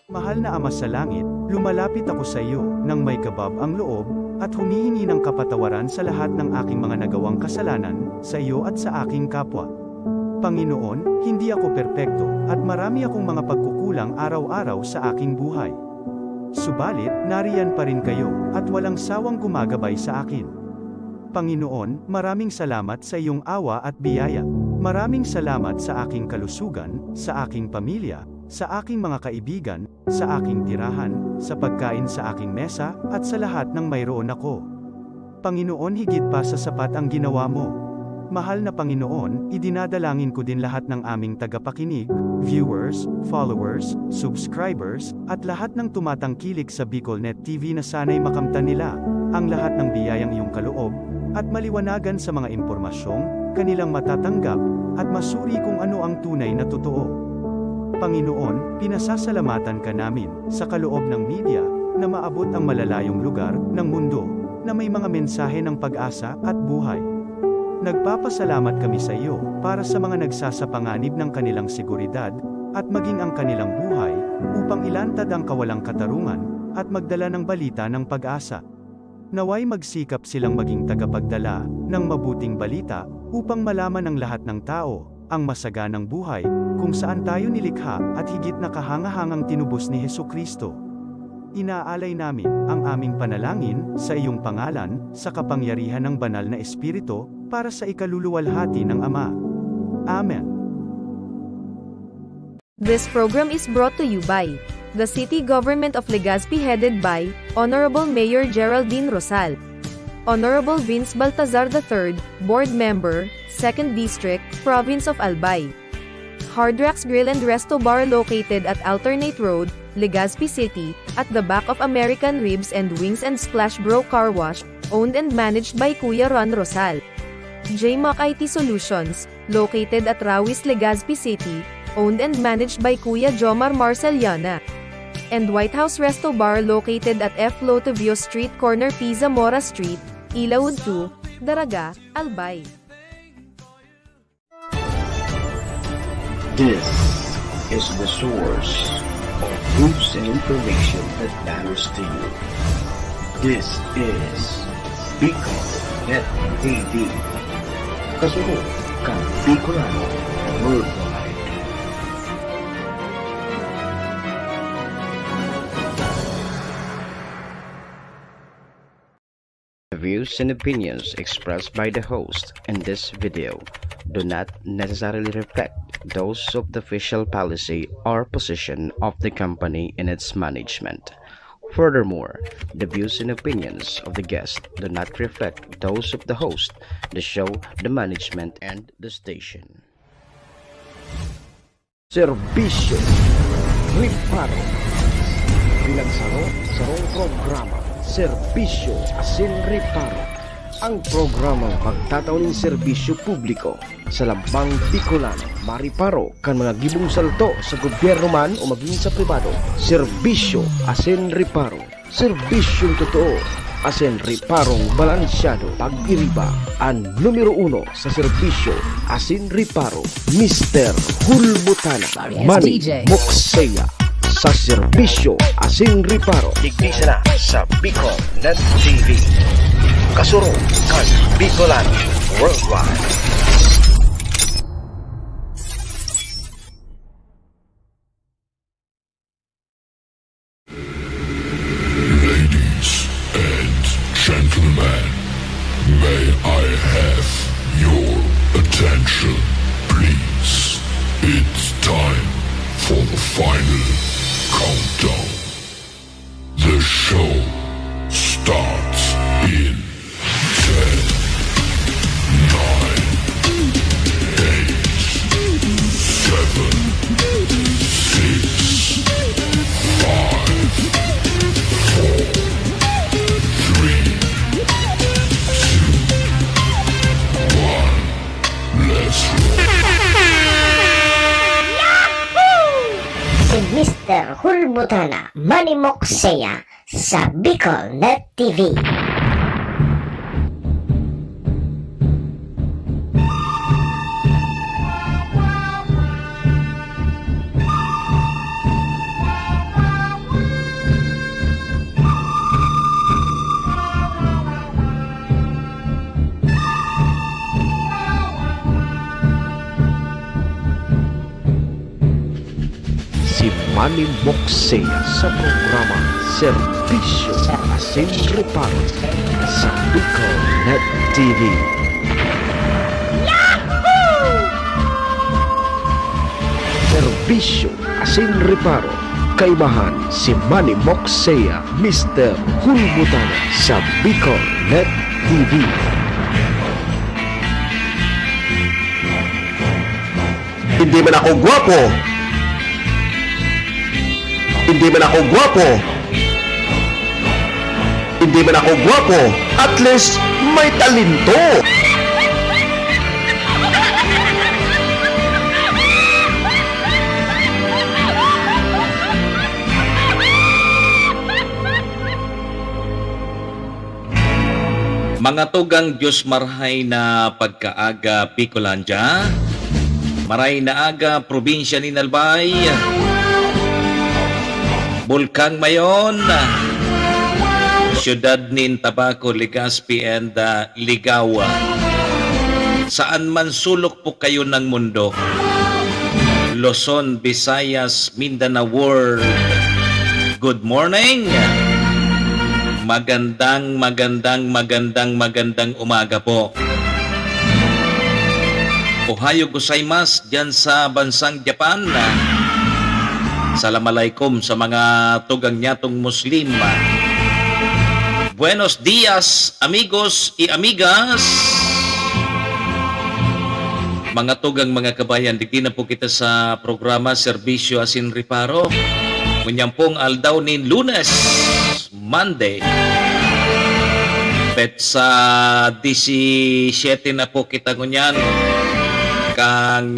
Mahal na Ama sa langit, lumalapit ako sa iyo, nang may kabab ang loob, at humihingi ng kapatawaran sa lahat ng aking mga nagawang kasalanan, sa iyo at sa aking kapwa. Panginoon, hindi ako perpekto, at marami akong mga pagkukulang araw-araw sa aking buhay. Subalit, nariyan pa rin kayo, at walang sawang gumagabay sa akin. Panginoon, maraming salamat sa iyong awa at biyaya. Maraming salamat sa aking kalusugan, sa aking pamilya, sa aking mga kaibigan, sa aking tirahan, sa pagkain sa aking mesa, at sa lahat ng mayroon ako. Panginoon, higit pa sa sapat ang ginawa mo. Mahal na Panginoon, idinadalangin ko din lahat ng aming tagapakinig, viewers, followers, subscribers, at lahat ng tumatangkilik sa BicolNet TV na sana'y makamtan nila ang lahat ng biyayang iyong kaloob, at maliwanagan sa mga impormasyong kanilang matatanggap, at masuri kung ano ang tunay na totoo. Panginoon, pinasasalamatan ka namin, sa kaloob ng media, na maabot ang malalayong lugar, ng mundo, na may mga mensahe ng pag-asa, at buhay. Nagpapasalamat kami sa iyo, para sa mga nagsasapanganib ng kanilang seguridad, at maging ang kanilang buhay, upang ilantad ang kawalang katarungan, at magdala ng balita ng pag-asa. Naway magsikap silang maging tagapagdala, ng mabuting balita, upang malaman ng lahat ng tao, ang masaganang buhay, kung saan tayo nilikha, at higit na kahangahangang tinubos ni Hesukristo. Inaalay namin ang aming panalangin sa iyong pangalan, sa kapangyarihan ng banal na Espiritu, para sa ikaluluwalhati ng Ama. Amen. This program is brought to you by the City Government of Legazpi, headed by Honorable Mayor Geraldine Rosal, Honorable Vince Baltazar III, Board Member, 2nd District, Province of Albay. Hardrax Grill and Resto Bar located at Alternate Road, Legazpi City, at the back of American Ribs and Wings and Splash Bro Car Wash, owned and managed by Kuya Ron Rosal. JMAC IT Solutions, located at Rawis, Legazpi City, owned and managed by Kuya Jomar Marceliana. And White House Resto Bar located at F. Lotavio Street corner Pisa Mora Street, Ilaud 2, Daraga, Albay. This is the source of news and information that matters to you. This is BicolNet TV. Kasunod kang Bicolano Worldwide. The views and opinions expressed by the host in this video do not necessarily reflect those of the official policy or position of the company and its management. Furthermore, the views and opinions of the guest do not reflect those of the host, the show, the management, and the station. Serbisyo Riparo bilang sarong programa Serbisyo Asin Riparo, ang programang magtatauning serbisyo publiko sa lambang Bicolano, mariparo kan mga gibong salto sa gobyerno man o maging sa pribado. Serbisyo Asin Riparo, serbisyong totoo, asin riparong balansyado. Pag-iriba ang numero 1 sa serbisyo Asin Riparo, Mr. Hulbutana Manny Moxeya sa serbisyo Asin Riparo. Digdisa na sa BicolNet TV. Kasuro kan Bicolano Worldwide. Ladies and gentlemen, may I have your attention, please? It's time for the final countdown. The show starts in 10, 9, 8, 7, 6, 5, 4, 3, 2, 1. Let's roll. Si Mr. Hulbutana Manny Moxeya sa BicolNet TV. Manny Moxea sa programa Serbisyo Asin Reparo sa Bicol Net TV. Serbisyo Asin Reparo, kaibahan si Manny Moxea, Mr. Hulbutana sa Bicol Net TV. Hindi man ako gwapo. Hindi man ako gwapo. Hindi man ako gwapo. At least may talento. Mga tugang Diyos marhay na pagkaaga Bicolandia, maray na aga probinsya ni Nalbay, Bulkang Mayon, siyudad nin Tabaco, Legazpi and Ligawa. Saan man sulok po kayo ng mundo, Luzon, Visayas, Mindanao World, good morning! Magandang umaga po. Ohayo gozaimasu dyan sa bansang Japan. Assalamualaikum sa mga tugang nyatong Muslim. Buenos dias, amigos y amigas. Mga tugang mga kabayan, dito na po kita sa programa Serbisyo Asin Reparo. Munyampong aldaw nin Lunes, Monday. Bet sa 17 na po kita ngunyan kang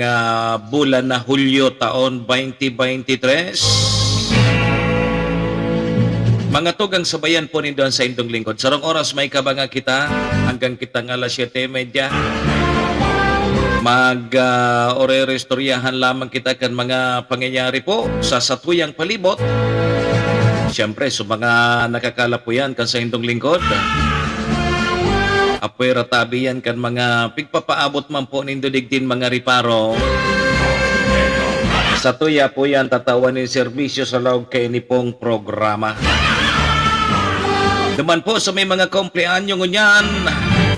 bulan na Hulyo taon 2023. Mga tugang sabayan po nindoon sa indong lingkod. Sarong oras may kabanga kita hanggang kita ng alas 7:30. Ore-restoryahan lamang kita kan mga pangyayari po sa satuyang palibot. Siyempre, sa mga nakakala po yan kan sa indong lingkod. Apoy ratabi yan kan mga pigpapaabot man po nindodig din mga riparo. Sa tuya po yan tatawan ng serbisyo sa loob kay nipong programa. Duman po sa may mga kumpleanyo ngunyan,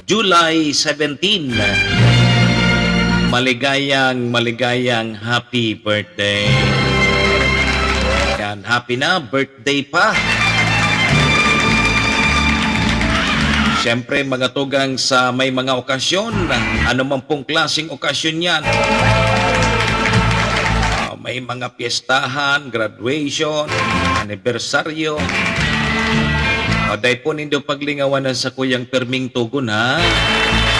July 17. Maligayang happy birthday. Yan, happy na birthday pa. Siyempre, mga tugang sa may mga okasyon, ano man pong klaseng okasyon yan. May mga piyestahan, graduation, anibersaryo. Dahil po nindo paglingawan sa kuyang perming tugon, ha?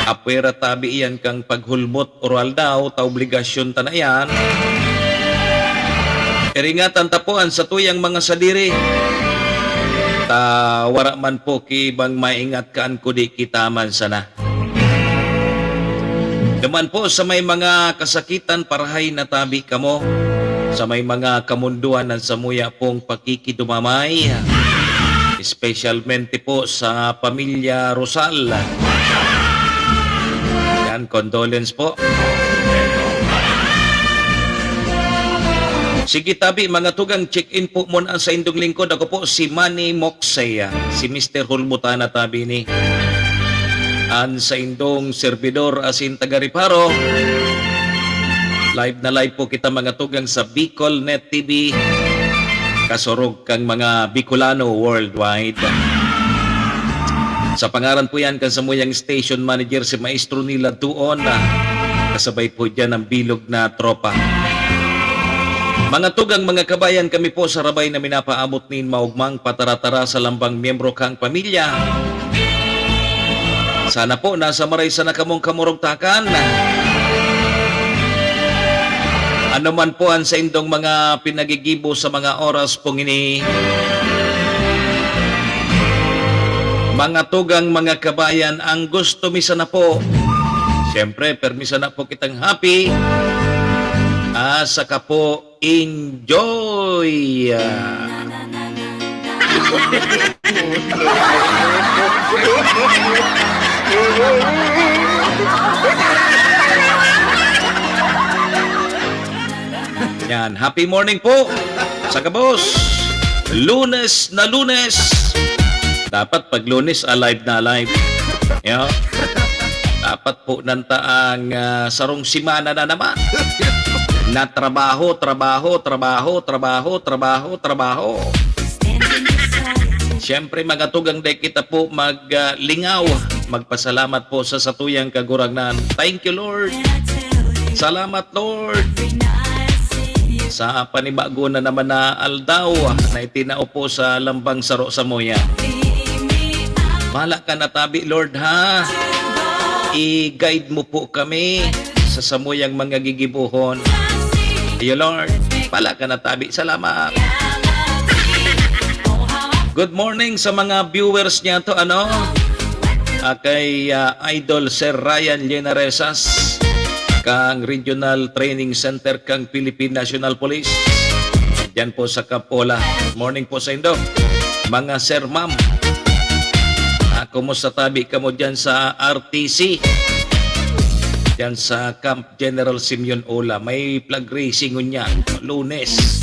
Apwera tabi iyan kang paghulmot oral daw, ta obligasyon tanayan. Iringatan tapuan sa tuyang mga sadiri. Wara man po ki bang maingat kaan ko di kitaman sana. Duman po sa may mga kasakitan parahay na tabi kamo, sa may mga kamunduan ng samuya pong pakikidumamay, especialmente po sa pamilya Rosal. Yan, condolence po. Sige tabi, mga tugang check-in po muna sa indong lingkod. Ako po si Manny Moxea, si Mr. Hulbutana tabi ni. An sa indong servidor asin taga-Reparo. Live na live po kita mga tugang sa Bicol Net TV. Kasurog kang mga Bicolano worldwide. Sa pangaran po yan kan sa muyang station manager si Maestro nila doon. Kasabay po dyan ang bilog na tropa. Mga tugang mga kabayan, kami po sa rabay na minapaamot nin maugmang patara-tara sa lambang miyembro kang pamilya. Sana po nasa maray sa nakamong kamurugtakan. Ano man po ang sa indong mga pinagigibo sa mga oras pong ini. Mga tugang mga kabayan, ang gusto misa na po. Siyempre, permisa na po kitang happy. Saka po, enjoy! Yan, happy morning po Sa kabos, Lunes na Lunes. Dapat pag Lunes, alive na alive. Yo. Dapat po nanta ang sarong simana na naman. Na trabaho. Siyempre, magatugang day kita po maglingaw. Magpasalamat po sa satuyang kagurangnan. Thank you, Lord. Salamat, Lord. Sa panibago na naman na aldaw na itinao po sa lambang saro sa moya. Mahala ka na tabi, Lord, ha? I-guide mo po kami sa samuyang mga gigibuhon. Iyo, Lord. Mahala ka na tabi. Salamat. Good morning sa mga viewers niya to, kay Idol Sir Ryan Llenaresas, kang Regional Training Center kang Philippine National Police. Diyan po sa Kapola. Morning po sa Indo. Mga Sir Ma'am, kumusta tabi ka mo dyan sa RTC? Diyan sa Camp General Simeon Ola. May flag racing niya. Lunes.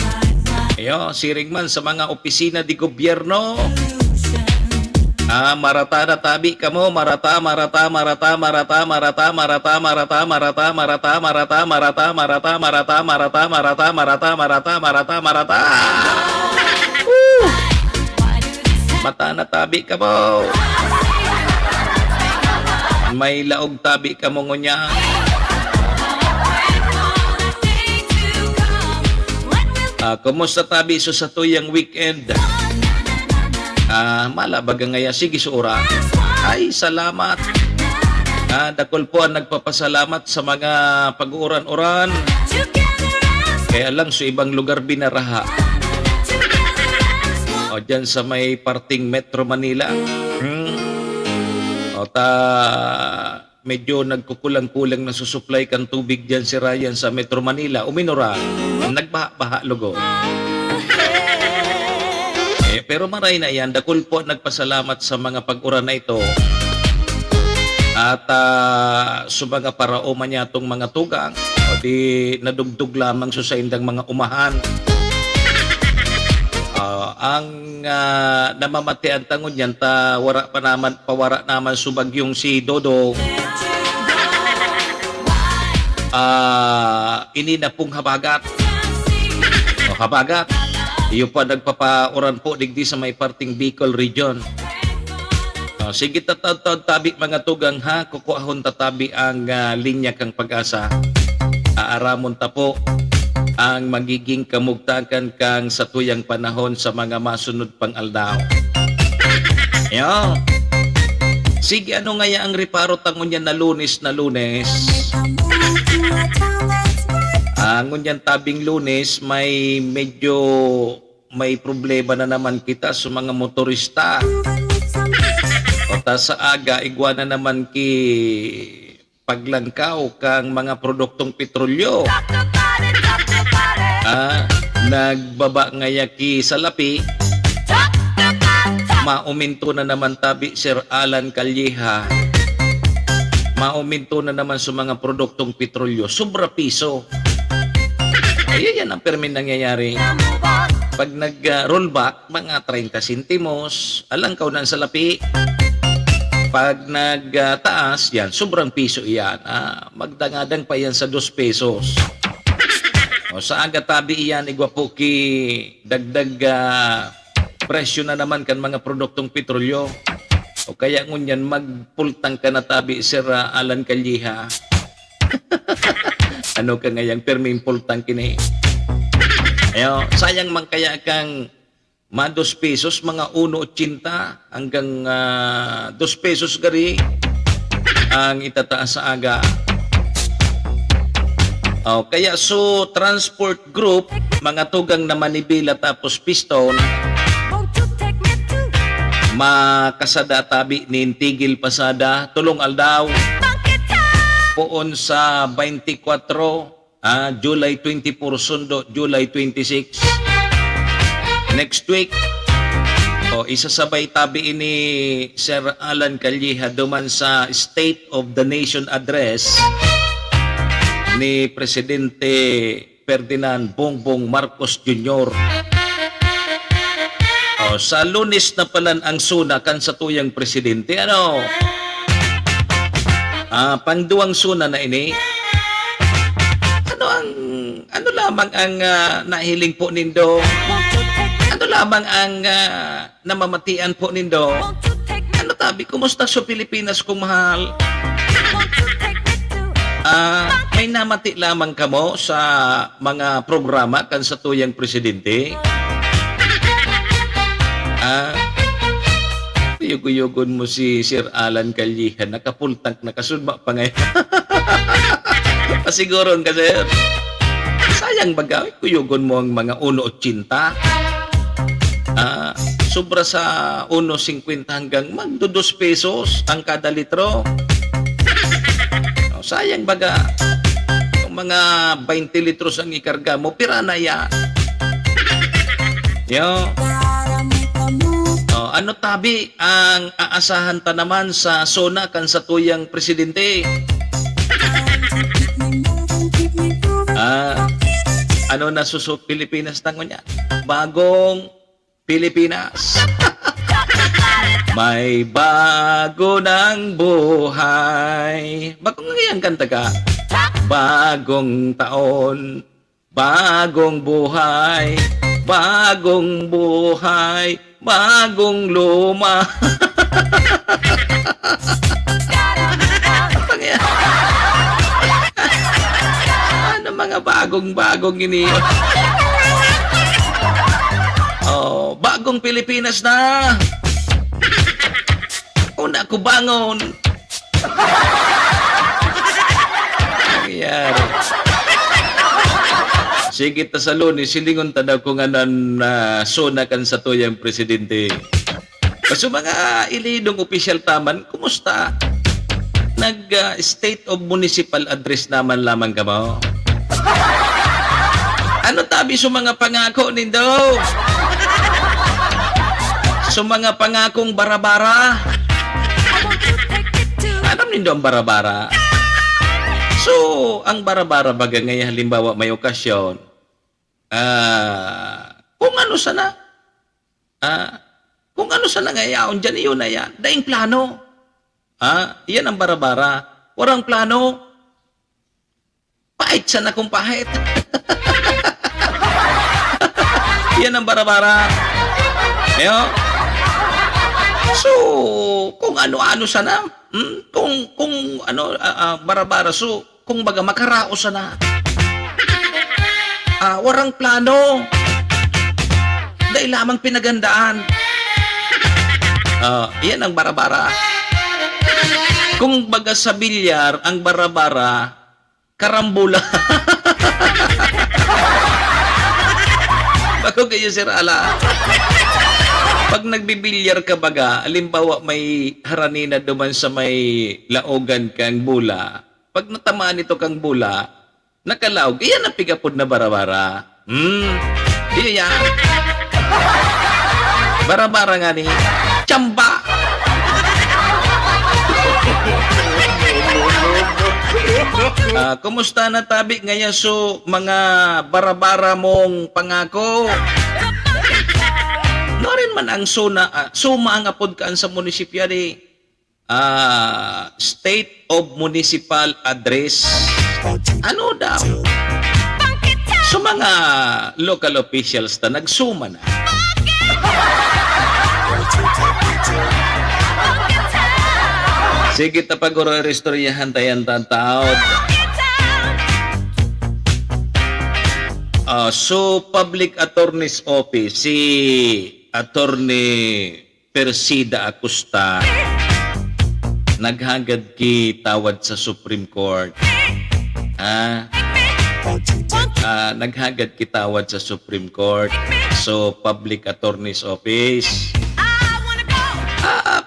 Ayo, siring man sa mga opisina di gobyerno. Marata na tabi ka mo, marata. Mata na tabi ka mo. May laog tabi ka mo ngunya. Kumusta tabi so sa tuyang weekend? Malabaga ngaya, sige suura. Ay, salamat. Dakol po ang nagpapasalamat sa mga pag-uran-uran. Kaya lang sa ibang lugar binaraha. O dyan sa may parting Metro Manila. Medyo nagkukulang-kulang na susupply kan tubig dyan si Ryan sa Metro Manila. Uminura. Nagbaha lugo. Pero maray na yan, dakul po nagpasalamat sa mga pag-uran na ito. At sa mga paraoma niya itong mga tugang, o di nadugdug lamang sa indang mga umahan. Ang namamatian tangon yan, pawara naman subagyong si Dodo. Ini na pong habagat. Habagat. Iyo pa nagpapauran po digdi sa may parting Bicol region. Sige tatawad tabi mga tugang ha, kukuahon tatabi ang linya kang pag-asa. Aaramon ta po ang magiging kamugtakan kang sa tuyang panahon sa mga masunod pang aldaw. Yo. Sige, ano ngaya ang reparo tangon yan na Lunes na Lunes? Ngunyan tabing Lunes, may problema na naman kita sa mga motorista. O sa aga, igwa na naman ki paglangkaw kang mga produktong petrolyo. Nagbaba ngaya ki salapi. Mauminto na naman tabi Sir Alan Calleja. Mauminto na naman sa mga produktong petrolyo. Sobra piso. Yan ang permin nangyayari. Pag nag-rollback, mga 30 sentimos, alangkaw ng salapi. Pag nagtaas, yan, sobrang piso yan. Magdangadang pa yan sa 2 pesos. O, sa agatabi yan, igwa po ki dagdag presyo na naman kan mga produktong petrolyo. O kaya ngunyan, magpultang ka na tabi, Sir Alan Calleja. Ano ka ngayang perming pultang kini? Ayo, sayang man kaya kang 2 pesos, mga 1.80 hanggang 2 pesos gari ang itataas sa aga. Kaya so transport group, mga tugang na Manibela tapos Piston, makasada tabi nintigil pasada, tulong aldaw. Poon sa 24, July 24 sundo, July 26. Next week, isasabay tabi ini Sir Alan Calleja duman sa State of the Nation Address ni Presidente Ferdinand Bongbong Marcos Jr. Sa Lunes na palan ang suna kan sa tuyang presidente. Ano? Pangduwang suna na ini. Ano lamang ang nahiling po nindo? Ano lamang ang namamatian po nindo? Ano tabi, kumusta sa Pilipinas kung mahal? May namati lamang kamo sa mga programa kan sa tuyang presidente? Yuguyugon mo si Sir Alan Callihan, nakapultang nakasudma pa ngayon. Pasiguron ka, sir. Sayang bagay, kuyugon mo ang mga 1.80. Sobra sa 1.50 hanggang magdo 2 pesos ang kada litro. Sayang baga, yung mga 20 litros ang ikarga mo, pira na yan. Yo. Ano tabi ang aasahan ta naman sa sona kan sa tuyang presidente? Ano na suso Pilipinas tango niya? Bagong Pilipinas. May bago ng buhay. Bagong ngayon kanta ka. Bagong taon, bagong buhay, bagong buhay, bagong luma. Ano mga bagong-bagong ini? Bagong Pilipinas na. Una ko bangon. Nangyayari. Sige ta sa Lunes, silingon ta daw kung anan sona kan sa tuyang presidente. So mga ilidong official taman, kumusta? Nag-state of municipal address naman lamang ka mo? Ano tabi sa mga pangako nindo? Sa mga pangakong barabara? Alam nindo ang barabara? So, ang barabara baga ngayon halimbawa may okasyon, kung ano sana, kung ano sana ngayon, dyan iyon na yan, daing plano. Yan ang barabara. Warang plano, pahit sana kung pahit. Yan ang barabara. Ayo. So, kung ano-ano sana, kung ano, barabara, so, kung baga makarao sana. Warang plano. Dahil lamang pinagandaan. Yan ang barabara. Kung baga sa bilyar, ang barabara, karambula. Bago kayo, Sir Ala. Pag nagbibilyar ka baga, alimbawa may haranina duman sa may laogan kang bula. Pag natamaan ito kang bula, nakalaog, iyan ang pigapod na barabara. Iya yan. Barabara nga ni Chamba. Kumusta na tabi ngayon so mga barabara mong pangako? Norin man ang suma ang apod kaan sa munisipyo di State of Municipal Address. Ano daw? So mga local officials na nagsuma na. Sige tapaguro restoryahan tayan taod. So Public Attorney's Office, si Attorney Persida Acosta naghagad ki tawad sa Supreme Court. Naghagad ki tawad sa Supreme Court. So Public Attorney's Office.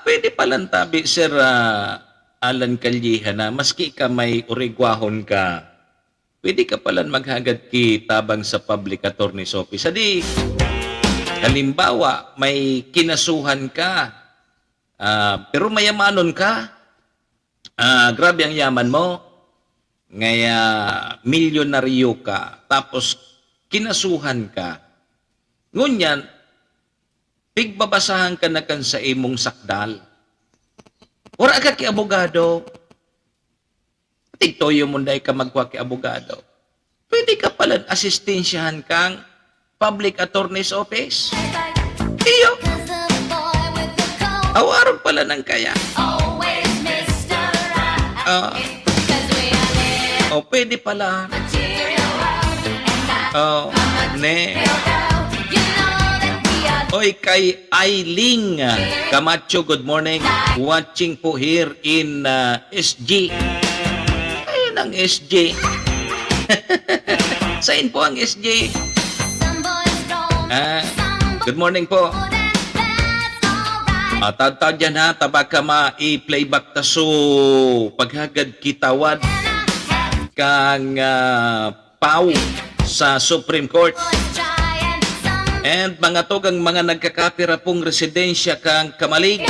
Pwede palang tabi, Sir Alan Callihan, na maski ka may urigwahon ka, pwede ka palang maghagad ki tabang sa Public Attorney's Office. Adi, halimbawa, may kinasuhan ka, pero mayamanon ka, grabe ang yaman mo, ngaya milyonaryo ka, tapos kinasuhan ka. Ngunyan, pigbabasahan ka na kan sa imong sakdal. Ora ka ki abogado. Tigtoyo mo dahil ka magwa ki abogado. Pwede ka pala asistensyahan kang public attorney's office. Iyo. Awarong pala ng kaya. Pwede pala. Ne. Oy, kay Ailing Camacho, good morning. Watching po here in SG. Ayun ang SG. Saan po ang SG? Good morning po. Tad dyan ha, tabaka ma-i-playback taso paghagad kitawad kang pau sa Supreme Court. And mga togang mga nagkakapira pong residensya kang Kamalig.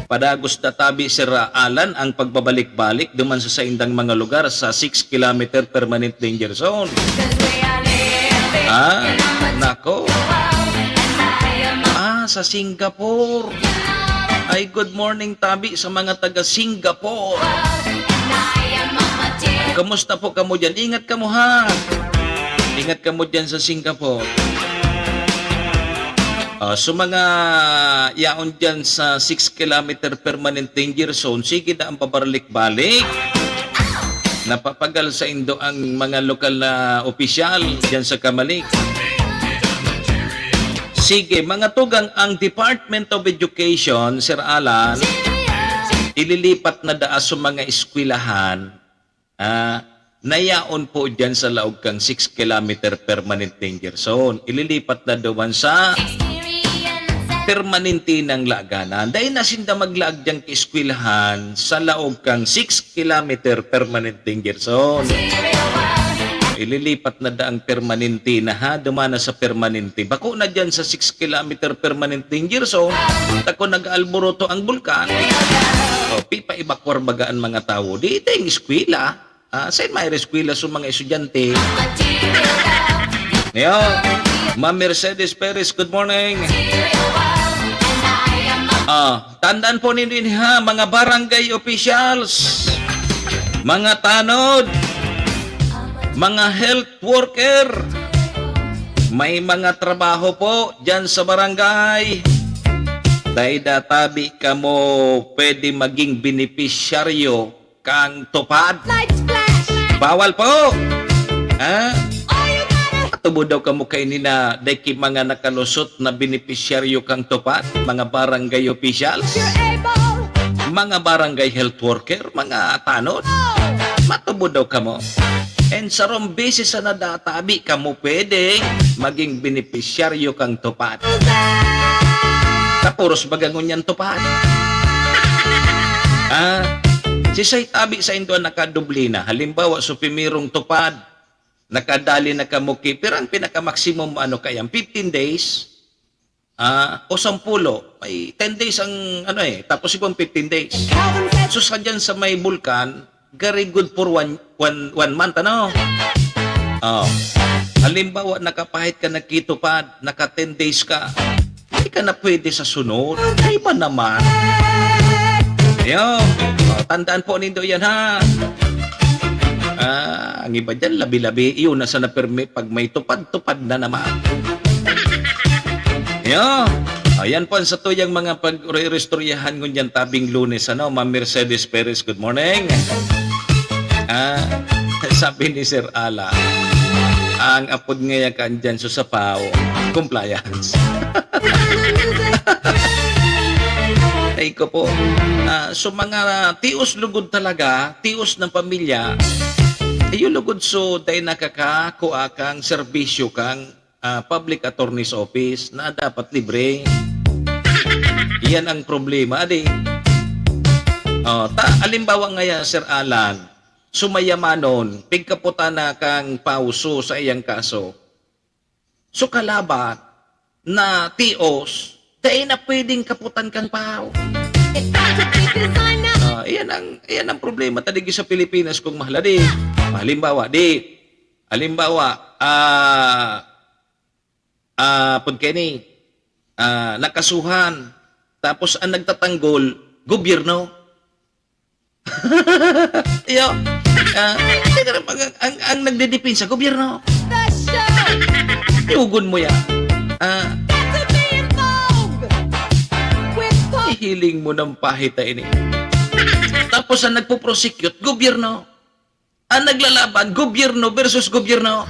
Padagos databi si Alan ang pagbabalik-balik duman sa indang mga lugar sa 6 km permanent danger zone. Nako. Sa Singapore. Ay, good morning tabi sa mga taga Singapore. Kamusta po kamo dyan? Ingat kamo ha. Ingat kamo dyan sa Singapore. So mga yaon dyan sa 6 km permanent danger zone, sige na ang pabalik-balik. Napapagal sa Indo ang mga lokal na opisyal dyan sa Kamalig. Sige, mga tugang ang Department of Education, Sir Alan, ililipat na daas sa mga eskwelahan, nayaon po dyan sa laog kang 6 km permanent danger zone. Ililipat na doon sa permanente ng laganan. Dahil nasinda maglaag diyang eskwelahan sa laog kang 6 km permanent danger zone. Ililipat na daang permanente na ha, dumana sa permanente. Bako na dyan sa 6 km permanent danger zone, tako nag-alboroto ang bulkan. Pipa ibakwar bagaan mga tao. Di ito yung eskwela. Saan may eskwela sa mga estudyante? Ngayon, Ma'am Mercedes Perez, good morning. Tandaan po ninyo ha, mga barangay officials, mga tanod, mga health worker, may mga trabaho po dyan sa barangay. Dahil databi ka mo pwede maging benepisyaryo kang tupad. Bawal po. Tubo daw ka mo kay nina dahil mga nakalusot na benepisyaryo kang tupad, mga barangay officials, mga barangay health worker, mga tanod. Matubo daw ka mo. And sa beses na nadatabi ka mo pwede maging benepisyaryo kang tupad. Tapuros bagangon yan tupad. Si say tabi sa Indo nakadublina. Halimbawa, sa pimirong tupad, nakadali na kamuki, pero ang pinaka-maximum kayang 15 days, o 10, may 10 days ang tapos ibang 15 days. So sa dyan sa may bulkan, very good for one month, halimbawa, nakapahit ka nakitupad, naka 10 days ka, hindi ka na pwede sa sunod. Ay ba naman? Ayun, tandaan po nindo yan ha. Ang iba dyan, labi-labi, iyon nasa na permit pag may tupad-tupad na naman. Ayan po sa tuyang mga pag-restoryahan ko dyan tabing Lunes. Ma'am Mercedes Perez, good morning. Sabi ni Sir Ala, ang apod ngayon ka dyan sa sapaw, compliance. Ay ko po, so mga tios lugod talaga, tios ng pamilya, yung lugod so dahil nakakakuha kang serbisyo kang public attorney's office na dapat libre. Iyan ang problema, adi. Alimbawa ngayon, Sir Alan, sumayamanon, pigkaputa na kang pauso sa iyang kaso. So kalaban na tios, dahil na pwedeng kaputan kang pao. Iyan ang problema taligi sa Pilipinas kung mahal, di. Halimbawa, Pagkeni, nakasuhan. Tapos ang nagtatanggol, gobyerno. Yo, ang nagdedepende sa gobyerno. Iugon mo yan. Ihiling mo ng pahita ini. Tapos ang nagpo-prosecute, gobyerno. Ang naglalaban, gobyerno versus gobyerno.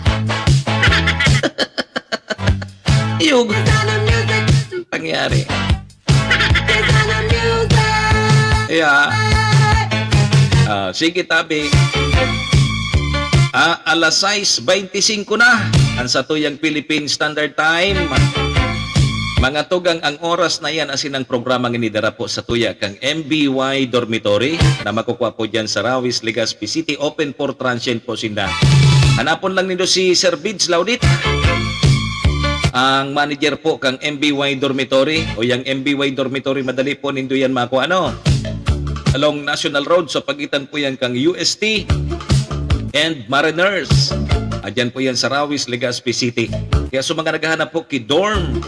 Iugon. Pangyari. Yeah. Sige tabi. Alas 6:25 na ang satuyang Philippine Standard Time. Mga tugang ang oras na yan asin ang programang inidara po sa tuya kang MBY Dormitory na makukuha po dyan sa Rawis, Legazpi City. Open for transient po sinda. Hanapon lang nito si Sir Bids Laudit, ang manager po kang MBY Dormitory o yung MBY Dormitory. Madali po nindo yan makuha along National Road sa pagitan po yan kang UST and Mariners. Adyan po yan sa Rawis, Legazpi City. Kaya sa mga naghahanap po dorm,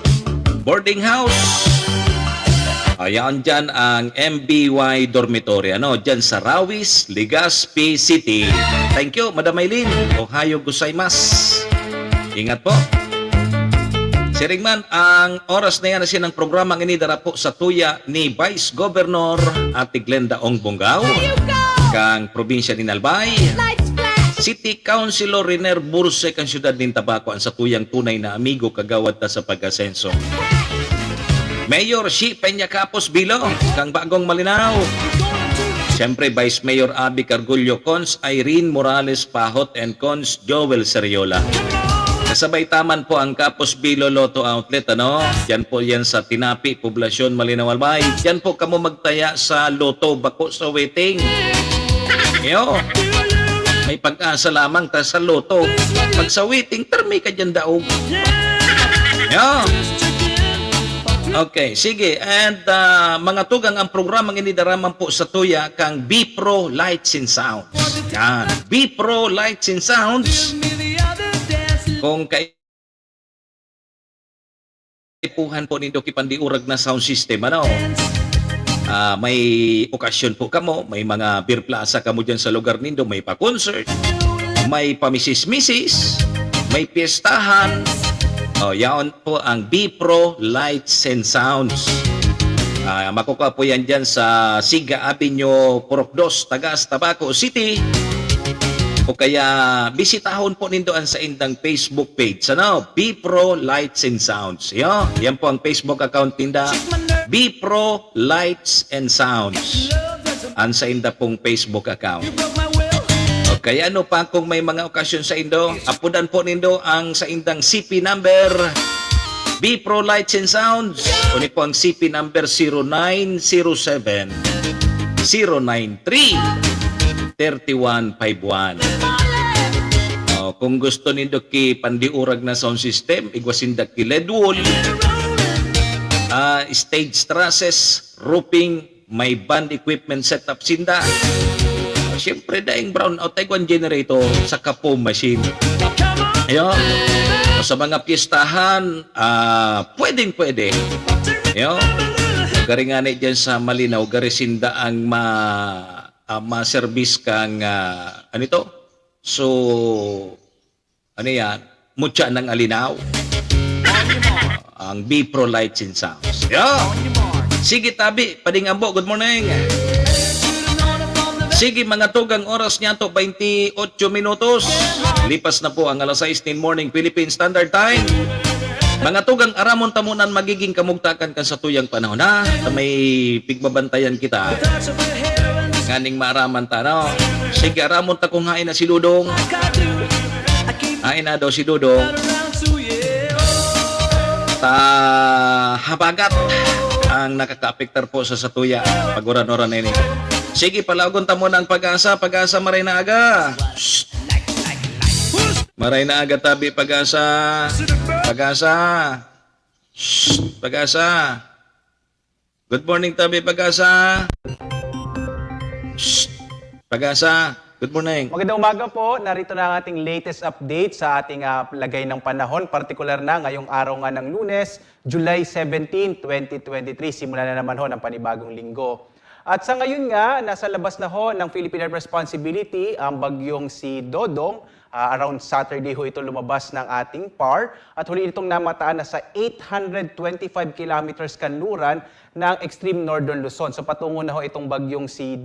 boarding house, ayan dyan ang MBY Dormitory. Dyan sa Rawis, Legazpi City. Thank you, Madam Maylin. Ohayo gozaimasu. Ingat po. Siringman, ang oras na yan asin ang programang inidara po sa tuya ni Vice Governor Ate Glenda Ong Bongao, kang probinsya ni Albay, City Councilor Riner Burse kang siyudad ng Tabaco ang sa tuyang tunay na amigo kagawad ta sa pag-asenso. Mayor Shi Peña Capos Bilo kang Bagong Malinaw. Siyempre Vice Mayor Abby Cargullo, Cons Irene Morales Pahot and Cons Joel Seriola. Kasabay taman po ang Capos Bilo Lotto Outlet, Yan po yan sa Tinapi, Poblasyon, Malinaw, Albay. Yan po kamo magtaya sa Lotto, bako sa waiting. Yo, may pag-asa lamang ta sa Lotto. Pag sa waiting, termi ka dyan daog. Yo. Okay, sige. And mga tugang ang programang inidaraman po sa tuya kang B-Pro Lights and Sounds. Yan. B-Pro Lights and Sounds. Kung kaipuhan po nindo kipandiurag na sound system, may okasyon po kamo, may mga beer plaza kamo dyan sa lugar nindo, may pa-concert, may pamisis-misis, may piyestahan. Yaon po ang B-Pro Lights and Sounds. Makukuha po yan dyan sa Siga Avenue, Purok 2, Tagas, Tabaco City. O kaya bisitahon po nindo ang sa indang Facebook page. B-Pro Lights and Sounds. Yan po ang Facebook account ninda. B-Pro Lights and Sounds. Ang sa inda pong Facebook account. O kaya pa kung may mga okasyon sa indo, apudan po nindo ang sa indang CP number. B-Pro Lights and Sounds. Uni po ang CP number 0907 093 3151. Kung gusto nindo ki pandiurag na sound system, igwasinda ki LED wall, stage trusses, roofing, may band equipment setup sinda. Siyempre daing brownout taigwan generator sa kapo machine. Ayun. Sa mga piyestahan, pwede. Ayun. Gari nga dyan sa Malinaw, gari sinda ang ma-service kang mutya ng alinaw. Ang B-Pro Lights and Sounds. Sige tabi, padingambo, good morning. Sige mga tugang, oras niya to 28 minutos. Lipas na po ang alas 6 in morning Philippine Standard Time. Mga tugang, aramon tamunan magiging kamugtakan kan sa tuyang panahon na may pigbabantayan kita. Nganing maaraman ta, Sige, aramon ta kung hain na si Dudong. Hain na daw si Dudong. Habagat ang nakaka-apektar po sa satuya. Paguran-oran ini. Sige, palagon ta muna ang pag-asa. Pag-asa maray na aga. Shh. Maray na aga tabi pag-asa. Pag-asa. Shh. Pag-asa. Good morning tabi pag-asa. Shh. Pag-asa. Good morning. Magandang umaga po. Narito na ang ating latest update sa ating lagay ng panahon. Partikular na ngayong araw nga ng Lunes, July 17, 2023. Simula na naman ho ng panibagong linggo. At sa ngayon nga, nasa labas na ho ng Philippine Air Responsibility ang bagyong si Dodong. Around Saturday ho ito lumabas ng ating PAR at huli itong namataan na sa 825 kilometers kanluran ng extreme northern Luzon. So patungo na ho itong bagyong si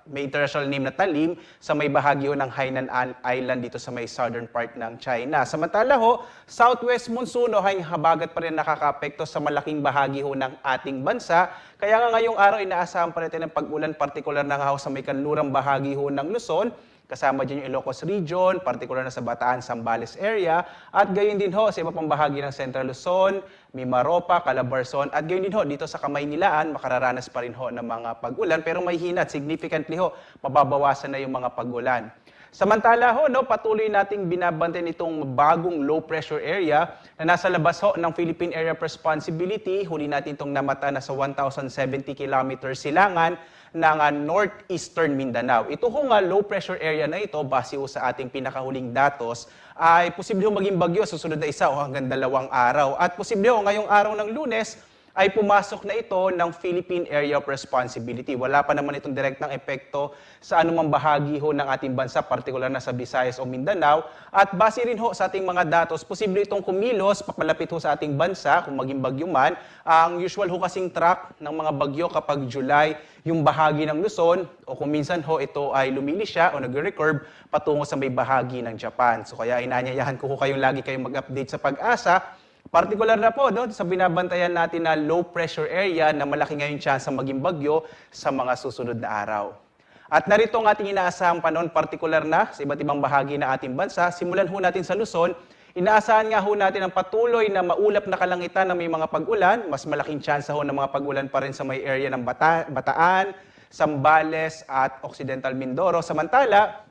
may international name na Talim sa may bahagi ho ng Hainan Island dito sa may southern part ng China. Samantala ho, southwest monsoon o habagat pa rin nakakaapekto sa malaking bahagi ho ng ating bansa. Kaya nga ngayong araw inaasahan pa rin ng pag-ulan partikular na nga ho sa may kanlurang bahagi ho ng Luzon. Kasama dyan yung Ilocos Region, partikular na sa Bataan, Zambales area, at gayon din ho sa iba pang bahagi ng Central Luzon, Mimaropa, Calabarzon, at gayon din ho dito sa Kamaynilaan, makararanas pa rin ho ng mga pag-ulan, pero may hinat, significantly ho, mababawasan na yung mga pag-ulan. Samantala ho, patuloy nating binabantay nitong bagong low pressure area na nasa labas ho ng Philippine Area of Responsibility. Huli natin itong namata na sa 1,070 kilometers silangan ng northeastern Mindanao. Ito ho nga low pressure area na ito, base ho sa ating pinakahuling datos, ay posible ho maging bagyo susunod na isa o hanggang 2 araw. At posible ho ngayong araw ng Lunes, ay pumasok na ito ng Philippine Area of Responsibility. Wala pa naman itong direktang epekto sa anumang bahagi ho ng ating bansa, partikular na sa Visayas o Mindanao. At base rin ho sa ating mga datos, posible itong kumilos, papalapit ho sa ating bansa, kung maging bagyo man. Ang usual ho kasing track ng mga bagyo kapag July, yung bahagi ng Luzon, o kung minsan ho ito ay lumili siya o nag-recurve patungo sa may bahagi ng Japan. So kaya inaanyayahan ko kayong lagi kayong mag-update sa Pag-asa. Partikular na po sa binabantayan natin na low pressure area na malaki ngayon chance maging bagyo sa mga susunod na araw. At narito ang ating inaasahang panahon partikular na sa iba't ibang bahagi ng ating bansa. Simulan ho natin sa Luzon. Inaasahan nga ho natin ang patuloy na maulap na kalangitan na may mga pag-ulan. Mas malaking chance ho ng mga pag-ulan pa rin sa may area ng Bataan, Zambales at Occidental Mindoro. Samantala,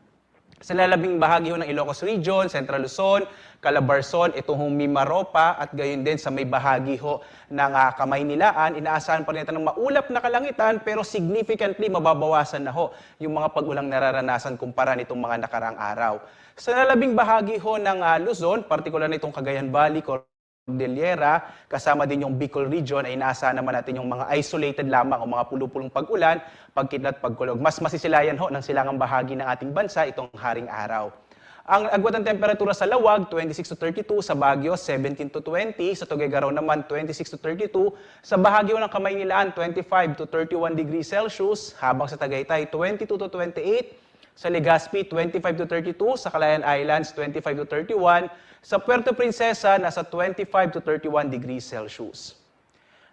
sa lalabing bahagi ho ng Ilocos Region, Central Luzon, Calabarzon, itong Mimaropa at gayon din sa may bahagi ho ng Kamaynilaan, inaasahan pa rin natin ng maulap na kalangitan pero significantly mababawasan na ho yung mga pag-ulang nararanasan kumpara nitong mga nakarang araw. Sa lalabing bahagi ho ng Luzon, partikular na itong Cagayan Valley, Cordillera, kasama din yung Bicol Region, ay inaasahan naman natin yung mga isolated lamang o mga pulupulong pag-ulan, pagkidlat, pagkulog. Mas masisilayan ho ng silangang bahagi ng ating bansa itong haring araw. Ang agwat ng temperatura sa Lawag, 26 to 32, sa Baguio, 17 to 20, sa Tuguegarao naman, 26 to 32, sa bahagi ng Kamaynilaan, 25 to 31 degrees Celsius, habang sa Tagaytay, 22 to 28, sa Legazpi, 25 to 32, sa Calayan Islands, 25 to 31, sa Puerto Princesa, nasa 25 to 31 degrees Celsius.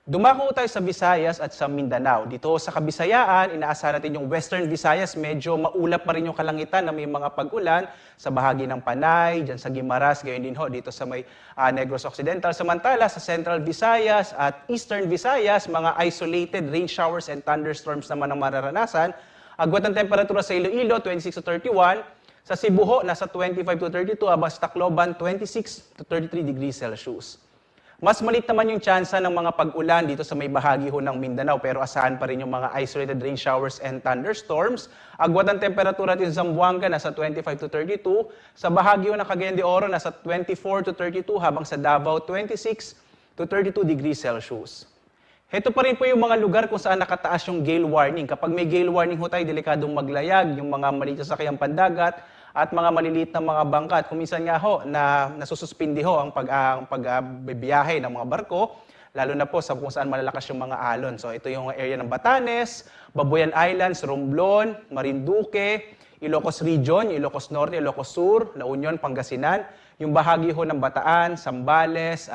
Dumako tayo sa Visayas at sa Mindanao. Dito sa Kabisayaan, inaasahan natin yung Western Visayas, medyo maulap pa rin yung kalangitan na may mga pag-ulan sa bahagi ng Panay, dyan sa Guimaras, gayon din ho dito sa may Negros Occidental. Samantala, sa Central Visayas at Eastern Visayas, mga isolated rain showers and thunderstorms naman ang mararanasan. Agwat ng temperatura sa Iloilo, 26 to 31. Sa Cebu ho, nasa 25 to 32, habang sa Tacloban, 26 to 33 degrees Celsius. Mas malit naman yung tsansa ng mga pag-ulan dito sa may bahagi ho ng Mindanao, pero asahan pa rin yung mga isolated rain showers and thunderstorms. Agwat ng temperatura din sa Zamboanga, nasa 25 to 32. Sa bahagi ho ng Cagayan de Oro, nasa 24 to 32, habang sa Davao, 26 to 32 degrees Celsius. Ito pa rin po yung mga lugar kung saan nakataas yung gale warning. Kapag may gale warning ho tayo, delikadong maglayag, yung mga maliit sa sakayang pandagat, at mga maliliit na mga bangka. At kung minsan nga ho, na nasususpindi ho ang pagbibiyahe ng mga barko, lalo na po sa kung saan malalakas yung mga alon. So ito yung area ng Batanes, Babuyan Islands, Romblon, Marinduque, Ilocos Region, Ilocos Norte, Ilocos Sur, La Union, Pangasinan, yung bahagi ho ng Bataan, Zambales,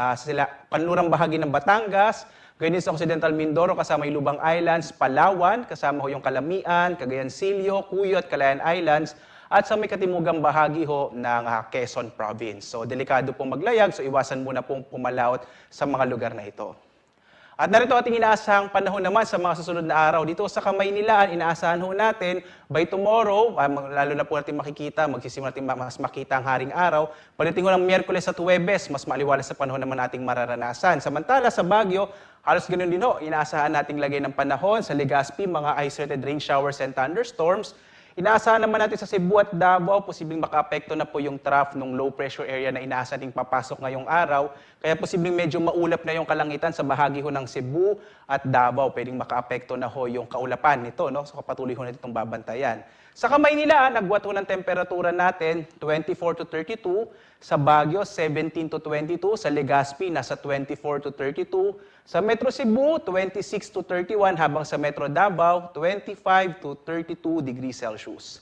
panlurang bahagi ng Batangas, gayon din sa Occidental Mindoro, kasama yung Lubang Islands, Palawan, kasama ho yung Calamian, Cagayan Silio, Cuyo at Calayan Islands, at sa may katimugang bahagi ho ng Quezon Province. So, delikado pong maglayag, so iwasan muna pong pumalaot sa mga lugar na ito. At narito ating inaasahang panahon naman sa mga susunod na araw. Dito sa Kamaynilaan, inaasahan ho natin, by tomorrow, lalo na po natin makikita, magsisimula natin mas makita ang haring araw. Pagdating ho ng Miyerkules at Huwebes, mas maliwalas sa panahon naman nating mararanasan. Samantala sa Baguio, halos ganoon din ho, inaasahan nating lagay ng panahon sa Legazpi, mga isolated rain showers and thunderstorms. Inaasahan naman natin sa Cebu at Davao, posibleng makaapekto na po yung trough ng low pressure area na inaasahan ding papasok ngayong araw. Kaya posibleng medyo maulap na yung kalangitan sa bahagi ho ng Cebu at Davao. Pwedeng makaapekto na ho yung kaulapan nito, no? So patuloy ho natin itong babantayan. Sa Kamaynila, nagbuhat ho ng temperatura natin, 24 to 32. Sa Baguio, 17 to 22. Sa Legazpi, nasa 24 to 32. Sa Metro Cebu, 26 to 31. Habang sa Metro Davao, 25 to 32 degrees Celsius.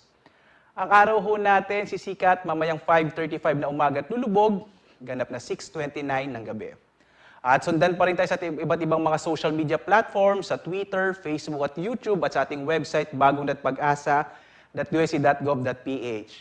Ang araw ho natin, sisikat mamayang 5:35 na umaga at lulubog, ganap na 6:29 ng gabi. At sundan pa rin tayo sa iba't ibang mga social media platforms, sa Twitter, Facebook at YouTube, at sa ating website, bagong.pag-asa.usc.gov.ph.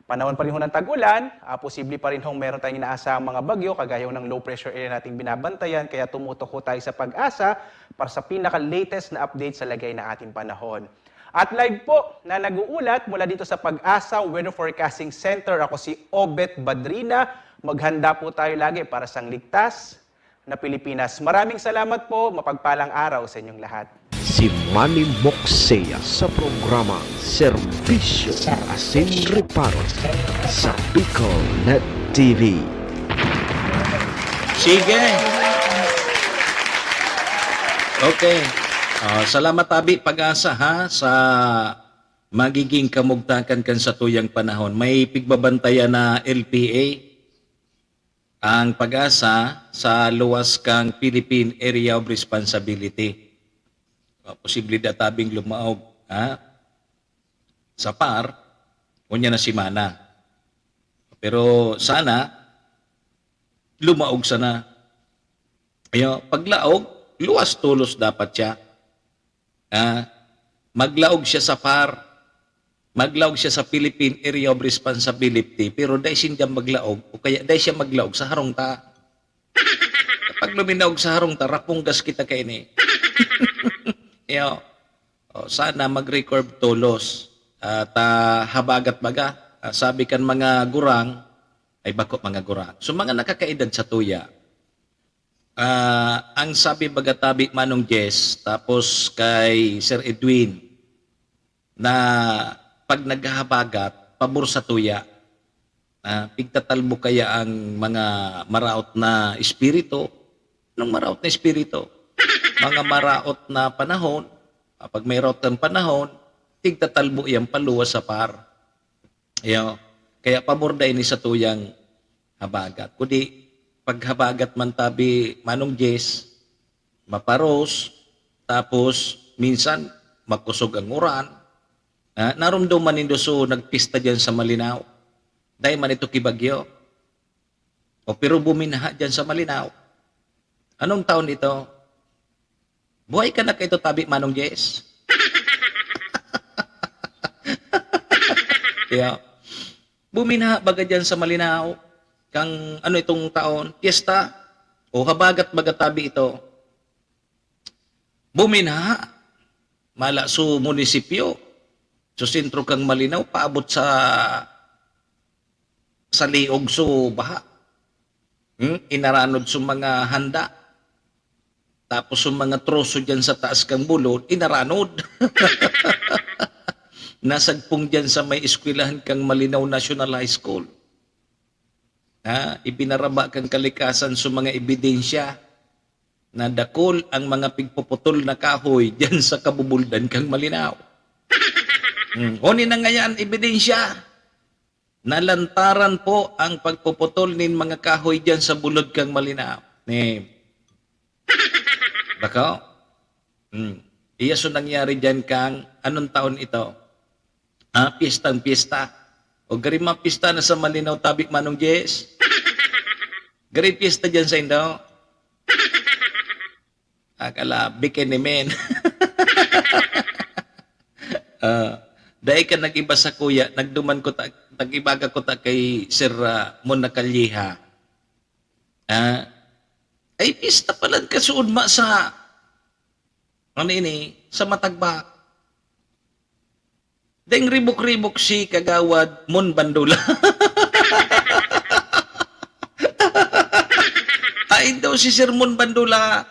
Panahon pa rin ho ng tag-ulan, posible pa rin ho meron tayong inaasahang mga bagyo, kagaya ng low pressure area nating binabantayan, kaya tumutok ho tayo sa Pag-asa para sa pinaka-latest na update sa lagay ng ating panahon. At live po na nag-uulat mula dito sa Pag-asa Weather Forecasting Center, ako si Obet Badrina. Maghanda po tayo lagi para sa ligtas na Pilipinas. Maraming salamat po, mapagpalang araw sa inyong lahat. Si Manny Moxea sa programa Serbisyo Asin Reparo sa Bicol Net TV. Sige. Okay. Salamat Abi Pag-asa ha sa magiging kamugtakan kan sa tuyang panahon. May pigbabantayan na LPA ang Pag-asa sa luwas kang Philippine Area of Responsibility. Posibilidad tabing lumaog sa PAR, unya na si Mana. Pero sana, lumaog sana. Paglaog, luwas tulos dapat siya. Maglaog siya sa PAR, maglaog siya sa Philippine Area of Responsibility, pero dahil siya maglaog, o kaya dahil siya maglaog sa harong ta. Kapag luminaog sa harong ta, rapunggas kita kayo ni. Sana mag-record tulos at habagat baga. Sabi kan mga gurang, ay bako mga gurang. So mga nakakaedad sa tuya, ang sabi bagatabi Manong Jess, tapos kay Sir Edwin, na pag naghahabagat, pabor sa tuya, pigtatalbo kaya ang mga maraot na espiritu. Anong maraot na espiritu? Mga maraot na panahon, pag may raot ng panahon, tigtatalbo iyang paluwas sa PAR. Kaya paborda ini sa tuyang habagat. Kundi paghabagat man tabi Manong Jess, maparos, tapos minsan magkusog ang uran. Narumduman nindo so nagpista dyan sa Malinaw. Dahil man ito kibagyo. Pero buminaha dyan sa Malinaw. Anong taon ito? Buhay ka na kayo tabi Manong Jess. Buminaha baga dyan sa Malinaw. Kang ano itong taon? Fiesta? O habagat baga tabi ito? Buminaha. Mala su munisipyo. So sentro kang Malinaw, paabot sa liog so baha. Inaranod sa mga handa. Tapos yung mga troso dyan sa taas kang bulod, inaranod. Nasagpong dyan sa may eskwelahan kang Malinaw National High School. Ipinaraba kang kalikasan sa mga ebidensya na dakol ang mga pigpuputol na kahoy dyan sa kabubuldan kang Malinaw. Honi na ngayon ebidensya. Nalantaran po ang pagpuputol nin mga kahoy dyan sa bulod kang Malinaw. Bako? Iya so nangyari dyan kang, anong taon ito? Pistang pista. O gari mga pista na sa Malinaw tabi Manong Jess. Gari pista dyan sa Indo. Akala, bikini men. Dahil ka nag-iba sa kuya, nagduman ko, nag-ibaga ko kay Sir Mon Nakalyeha. Ay pista pala kasuod ma sa sa Matagba. Deng ribok-ribok si kagawad Mon Bandula. Ay daw si Sir Mon Bandula.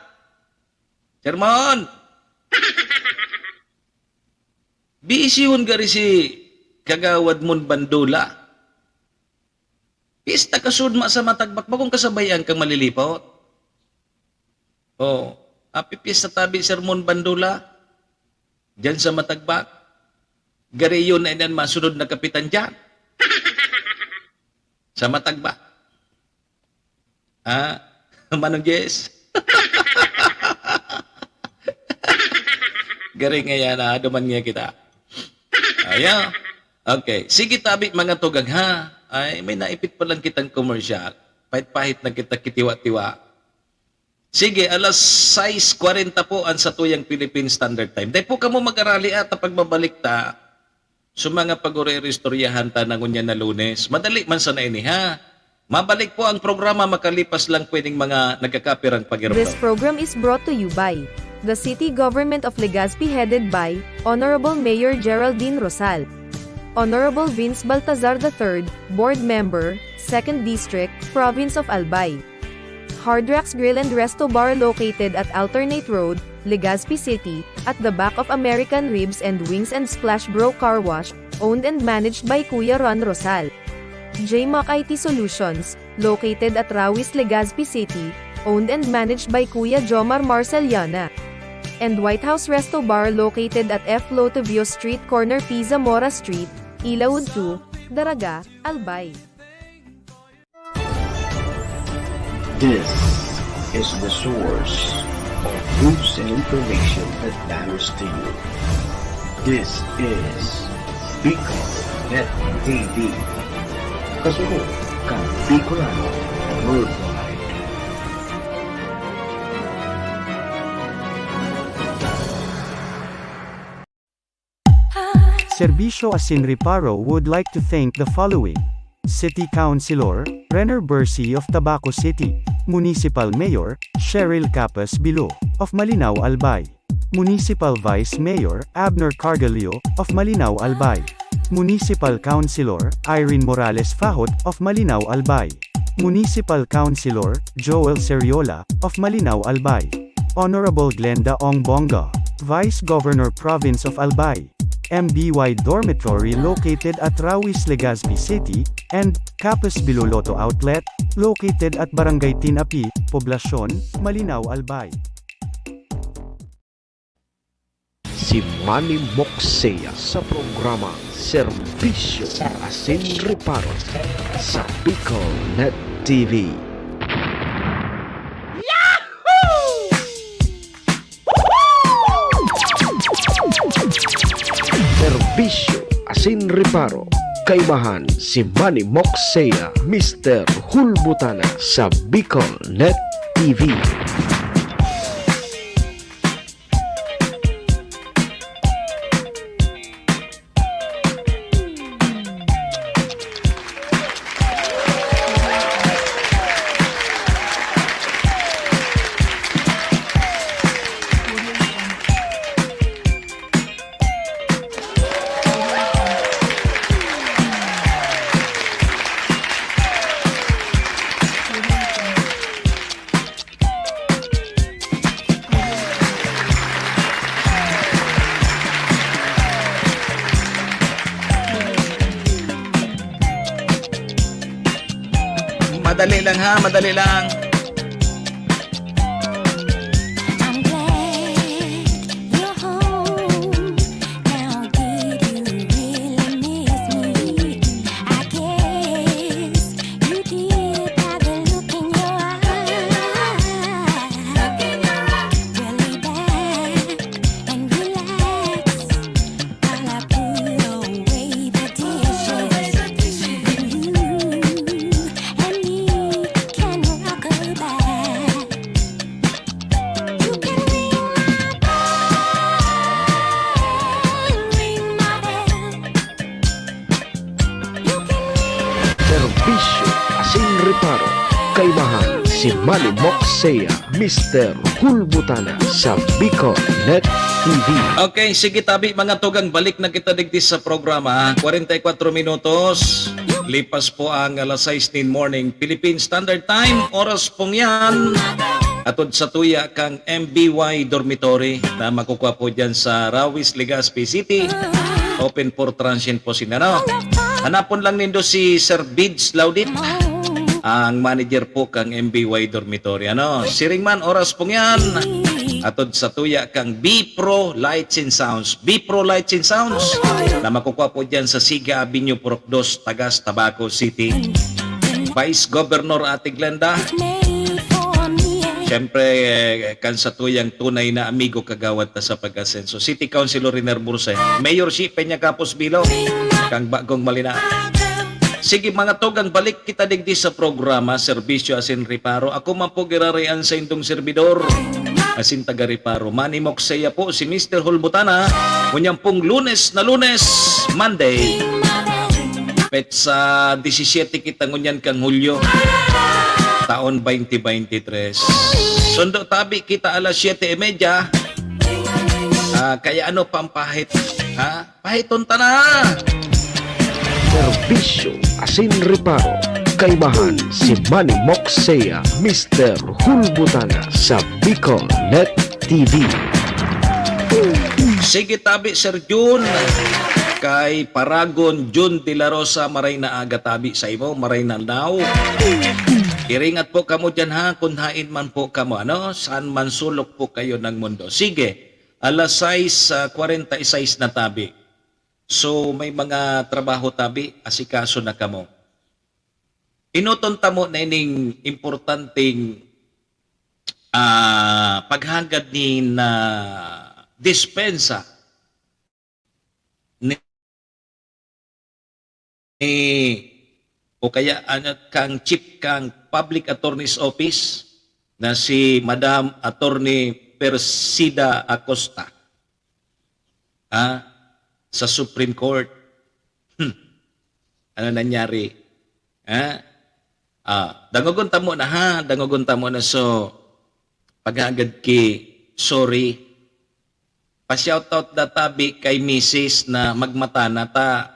Sir Mon. Bisihon gari si kagawad mon bandula. Pista kasudma sa matagbak ba kung kasabayan kang malilipot? Oh, apipis sa tabi sermon bandula diyan sa matagbak. Gariyon na inan masunod na kapitan diyan. Sa matagbak. Manong Jess. Garing nga yan, duman nga kita. Ayaw. Okay. Sige tabi mga tugang ha. Ay, may naipit pa lang kitang commercial. Pahit-pahit na kita kitiwa-tiwa. Sige, alas 6:40 po ang sa tuyang Philippine Standard Time. Dahil po ka mo mag-arali at pagbabalik ta sa mga pag-re-restoryahan ta ng unya na Lunes. Madali man sana ini ha. Mabalik po ang programa makalipas lang pwedeng mga nagkakapirang pagiramdam. This program is brought to you by the City Government of Legazpi headed by Honorable Mayor Geraldine Rosal, Honorable Vince Baltazar III, Board Member, 2nd District, Province of Albay. Hard Rocks Grill and Resto Bar located at Alternate Road, Legazpi City, at the back of American Ribs and Wings and Splash Bro Car Wash, owned and managed by Kuya Ron Rosal. JMAC IT Solutions, located at Rawis, Legazpi City, owned and managed by Kuya Jomar Marceliana. And White House Resto Bar located at F. Lotovio Street Corner Pisa Mora Street, Ilaud 2, Daraga, Albay. This is the source of news and information that matters to you. This is Bicol Net TV. Kasunod kang Bicolano Worldwide. Serbisyo Asin Reparo would like to thank the following: City Councilor, Renner Bersi of Tabaco City, Municipal Mayor, Cheryl Capas Bilo, of Malinaw Albay, Municipal Vice Mayor, Abner Cargalio, of Malinaw Albay, Municipal Councilor, Irene Morales Fahot, of Malinaw Albay, Municipal Councilor, Joel Seriola, of Malinaw Albay, Honorable Glenda Ong Bonga, Vice Governor Province of Albay, MBY Dormitory located at Rawis, Legazpi City, and Capas Biloloto Outlet, located at Barangay Tinapi, Poblasyon, Malinaw, Albay. Si Manny Moxea sa programa Serbisyo Asin Reparo sa Bicol Net TV. Serbisyo Asin Reparo, kaibahan si Manny Moxea, Mr. Hulbutana sa Bicol Net TV. Madali lang ha, madali lang. I'm glad you're home. Now did you really miss me? I guess you did by the look in your eyes. Really back and relax while I put away the dishes. You and me can rock a back. You can ring my bell. You can ring. Serbisyo Asin Reparo, kaibahan si Manny Moxea, Mr. Hulbutana sa Bicol Net TV. Okay, sige tabi mga tugang, balik na kita digdis sa programa. 44 minutos. Lipas po ang alas 6 din morning Philippine Standard Time. Oras pong yan. Atod sa tuya kang MBY Dormitory na makukuha po dyan sa Rawis, Legazpi City. Open for transient po sila, no? Hanapon lang nindo si Sir Bids Laudit, ang manager po kang MBY Dormitory, ano? Siringman, oras pong yan. Atod sa tuya kang B-Pro Lights and Sounds. B-Pro Lights and Sounds na makukuha po dyan sa Siga Avenue, Purok 2, Tagas, Tabaco City. Vice Governor Ate Glenda. Siyempre, kan sa tuyang tunay na amigo kagawad ta sa pag-asenso. City Councilor Riner Burse. Mayor si Peña Capos Bilo. Kang bagong malina. Sige mga tugang, balik kita digdi sa programa Serbisyo Asin Riparo. Ako man po girarian sa indong servidor. Asin taga Riparo. Manny Moxeya po si Mr. Hulbutana. Kunyang pong Lunes na Lunes, Monday. Pet sa 17 kita ngunyan kang Hulyo. Taon 2023. Sundo tabi kita alas 7:30. Kaya ano pampahit? Pahiton ta na! Serbisyo Asin Riparo. Kaibahan si Manny Moxeya, Mr. Hulbutana sa Bicol Net TV. Sige tabi Sir Jun. Kay Paragon Jun de la Rosa, maray na aga tabi sa imo, maray na now. Iringat po kamo dyan ha, kung hain man po kamo, ano? Saan man sulok po kayo ng mundo. Sige, alas 6:46 na tabi. So, may mga trabaho tabi, asikaso na kamo. Inuton mo na ining importanteng paghagad ni na dispensa ni o kaya kang chief kang Public Attorney's Office na si Madam Attorney Persida Acosta sa Supreme Court. Ano nangyari? Dangogon tamo na ha, dangogon tamo na so paghagad ki sorry. Pa-shoutout na tabi kay Mrs. na magmata na ta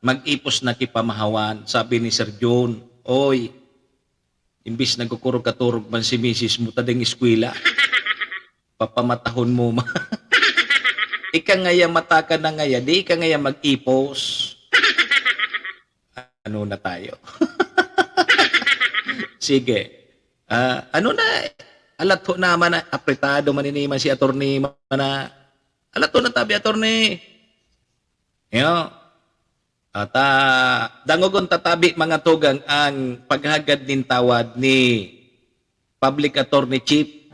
mag-ipos na kipamahawan. Sabi ni Sir John, oy, imbis nagkukurog-katurog man si Mrs. mo tadeng eskwela, papamatahon mo ma. Ika ngaya mataka na ngaya, di ika ngaya mag-ipos. Ano na tayo? Sige. Ano na, alato naman na, apretado maniniman si attorney na, alato na tabi attorney. Yo. At dangogon tatabi mga tugang ang paghagad din tawad ni Public Attorney Chief.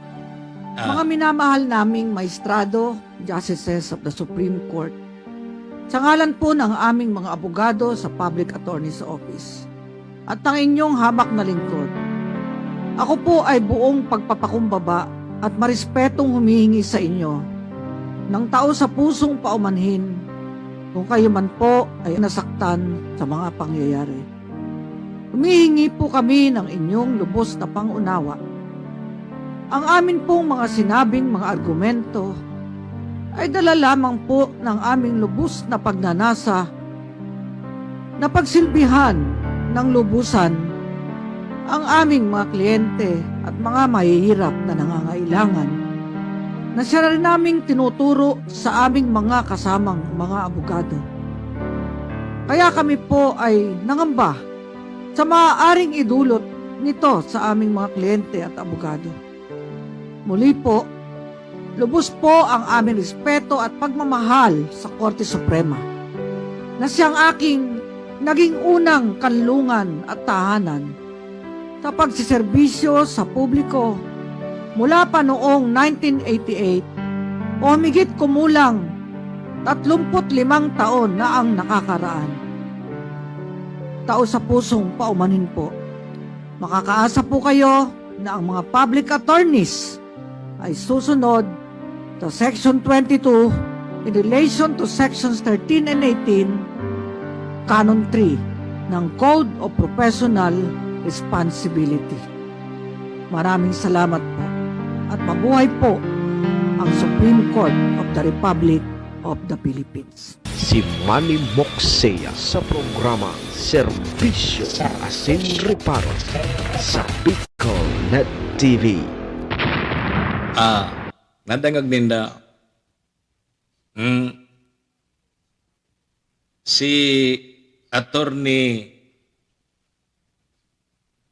Mga minamahal naming maestrado, Justices of the Supreme Court, sa ngalan po ng aming mga abogado sa Public Attorney's Office at ng inyong hamak na lingkod, ako po ay buong pagpapakumbaba at marespetong humihingi sa inyo ng tao sa pusong paumanhin kung kayo man po ay nasaktan sa mga pangyayari. Humihingi po kami ng inyong lubos na pangunawa. Ang amin pong mga sinabing mga argumento ay dala lamang po ng aming lubos na pagnanasa na pagsilbihan ng lubusan ang aming mga kliyente at mga mahihirap na nangangailangan na siya rin naming tinuturo sa aming mga kasamang mga abogado. Kaya kami po ay nangamba sa maaaring idulot nito sa aming mga kliyente at abogado. Muli po, lubos po ang aming respeto at pagmamahal sa Korte Suprema na siyang aking naging unang kanlungan at tahanan sa pagsiserbisyo sa publiko mula pa noong 1988 o humigit kumulang 35 taon na ang nakakaraan. Tao sa pusong paumanhin po. Makakaasa po kayo na ang mga public attorneys ay susunod sa Section 22 in relation to Sections 13 and 18, Canon 3 ng Code of Professional Responsibility. Maraming salamat po at mabuhay po ang Supreme Court of the Republic of the Philippines. Si Manny Moxeya sa programa Serbisyo Asin Riparo sa Bicol Net TV. Nadangag din na si Attorney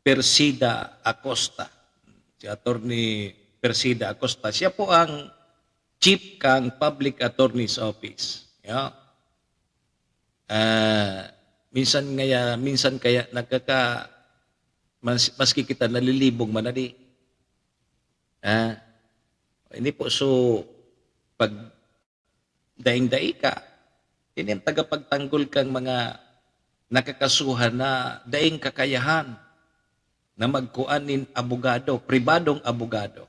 Persida Acosta. Si Attorney Persida Acosta, siya po ang chief kang Public Attorney's Office. Yeah. Minsan kaya maski kita nalilibog manali. Hindi po so pag daing-dai ka, ini ang tagapagtanggol kang mga nakakasuhan na daing kakayahan na magkuanin abogado, pribadong abogado.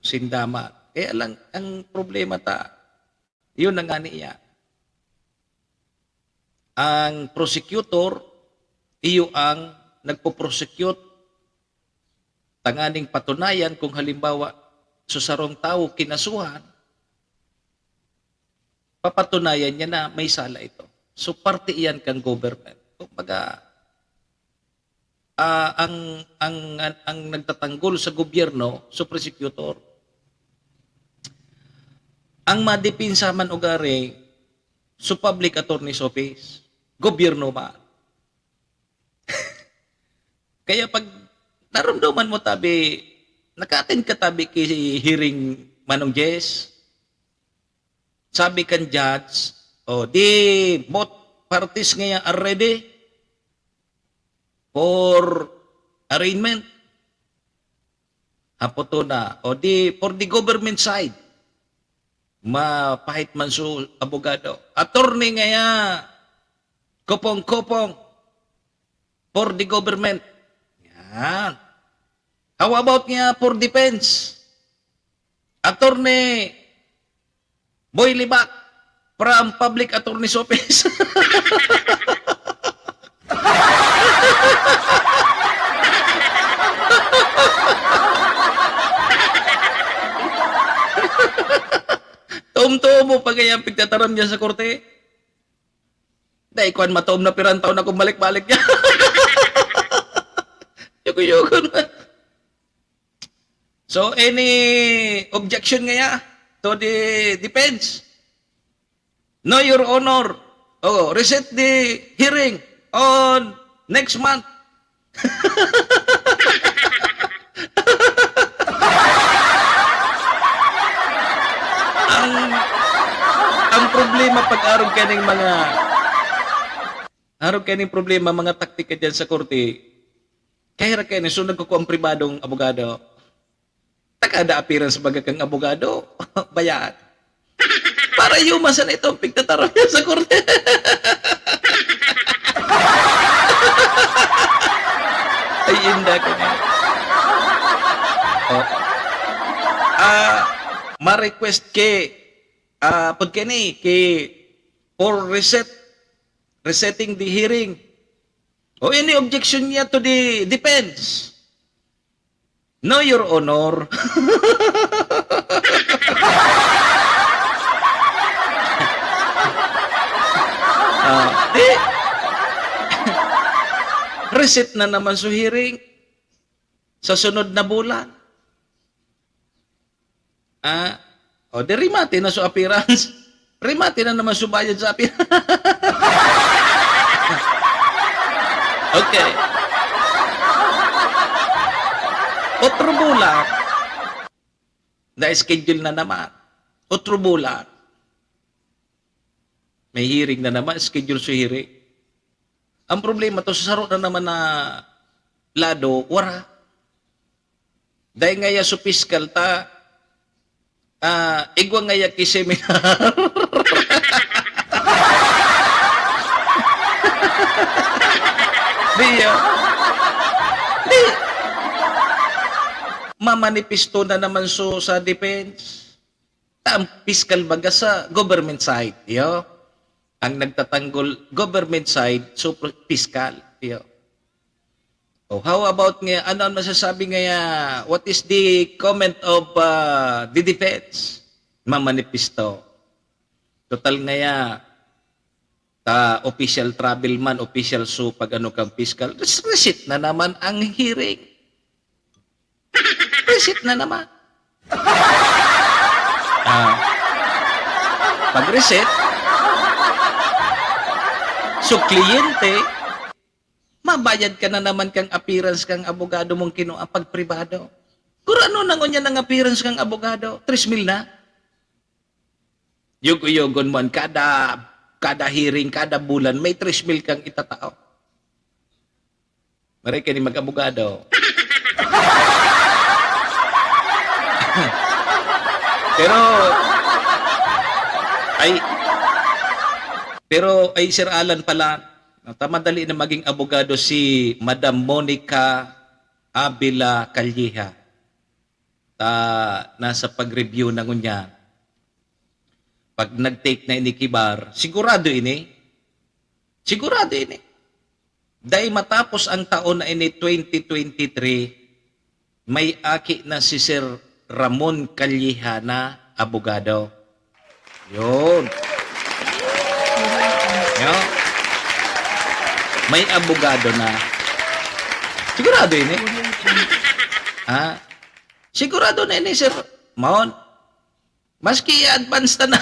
Sindama. Kaya lang, ang problema yun ang nga niya. Ang prosecutor, iyo ang nagpo-prosecute, tanganing patunayan kung halimbawa susarong tao kinasuhan, papatunayan niya na may sala ito. So, parte iyan kang government. Kumbaga, ang nagtatanggol sa gobyerno, sa prosecutor, ang madipinsa man ugari sa Public Attorney's Office, gobyerno man. Kaya pag naramdaman mo tabi, naka-attend ka tabi kay hearing Manong Jess, sabi kan judge, di both parties ngayon are ready for arraignment. Hapoto na, for the government side, mapahit man so abogado. Attorney ngayon, kopong-kopong for the government. Yan. How about nga for defense? Attorney Boy Libak from Public Attorney's Office. Tuom-tuom mo pag kaya pigtataram niya sa korte. Dahil kuhan matuom na pirantaw na kung balik-balik niya. Yuko-yuko na. So, any objection ngaya to the defense? No, Your Honor. Reset the hearing on next month. ang problema pag araw kaning problema mga taktika diyan sa korte. Kaya kanin so nagkukuha ang pribadong abogado. Takada appearance baga kang abogado, bayaan. Para yumasan itong pigtatarang niya sa korte. Ay, inda ka nga. Ma-request for resetting the hearing. Any objection niya to the defense? No, Your Honor. Reset na naman sa hearing sa sunod na bulan. Rimati na sa appearance. Rimati na naman sa bayad sa appearance. Okay. Otro bulan. Na-schedule na naman. Otro bulan. May hearing na naman. Schedule sa hearing. Ang problema to sa saro na naman na lado, wara. Dahil ngaya sa fiscal igwa ngaya ki seminar. Di. Mamanipisto na naman so sa defense. Ang fiscal baga sa government side. Ang nagtatanggol government side, so fiscal. How about nga, ano ang masasabi nga, what is the comment of the defense? Mamanipisto. Total nga official travel man, official so pag ano kang fiscal, resit na naman ang hearing. Resit na naman. Pag reset, So, kliyente, mabayad ka na naman kang appearance kang abogado mong kinuha pag pribado. Kung ano nang unya ng appearance kang abogado, 3,000 na. Yugo-yugon mo, kada hearing, kada bulan, may 3,000 kang itatao. Maray ka ni mag-abogado. Pero Sir Alan pala, tamadali na maging abogado si Madam Monica Avila Calleja. Nasa pag-review ng unya. Pag nag-take na inikibar, sigurado ini. Dahil matapos ang taon na ini 2023, may aki na si Sir Ramon Calleja na abogado. Yun. May abogado na. Sigurado ini. Sigurado na ini, Sir Maon. Maski advance na.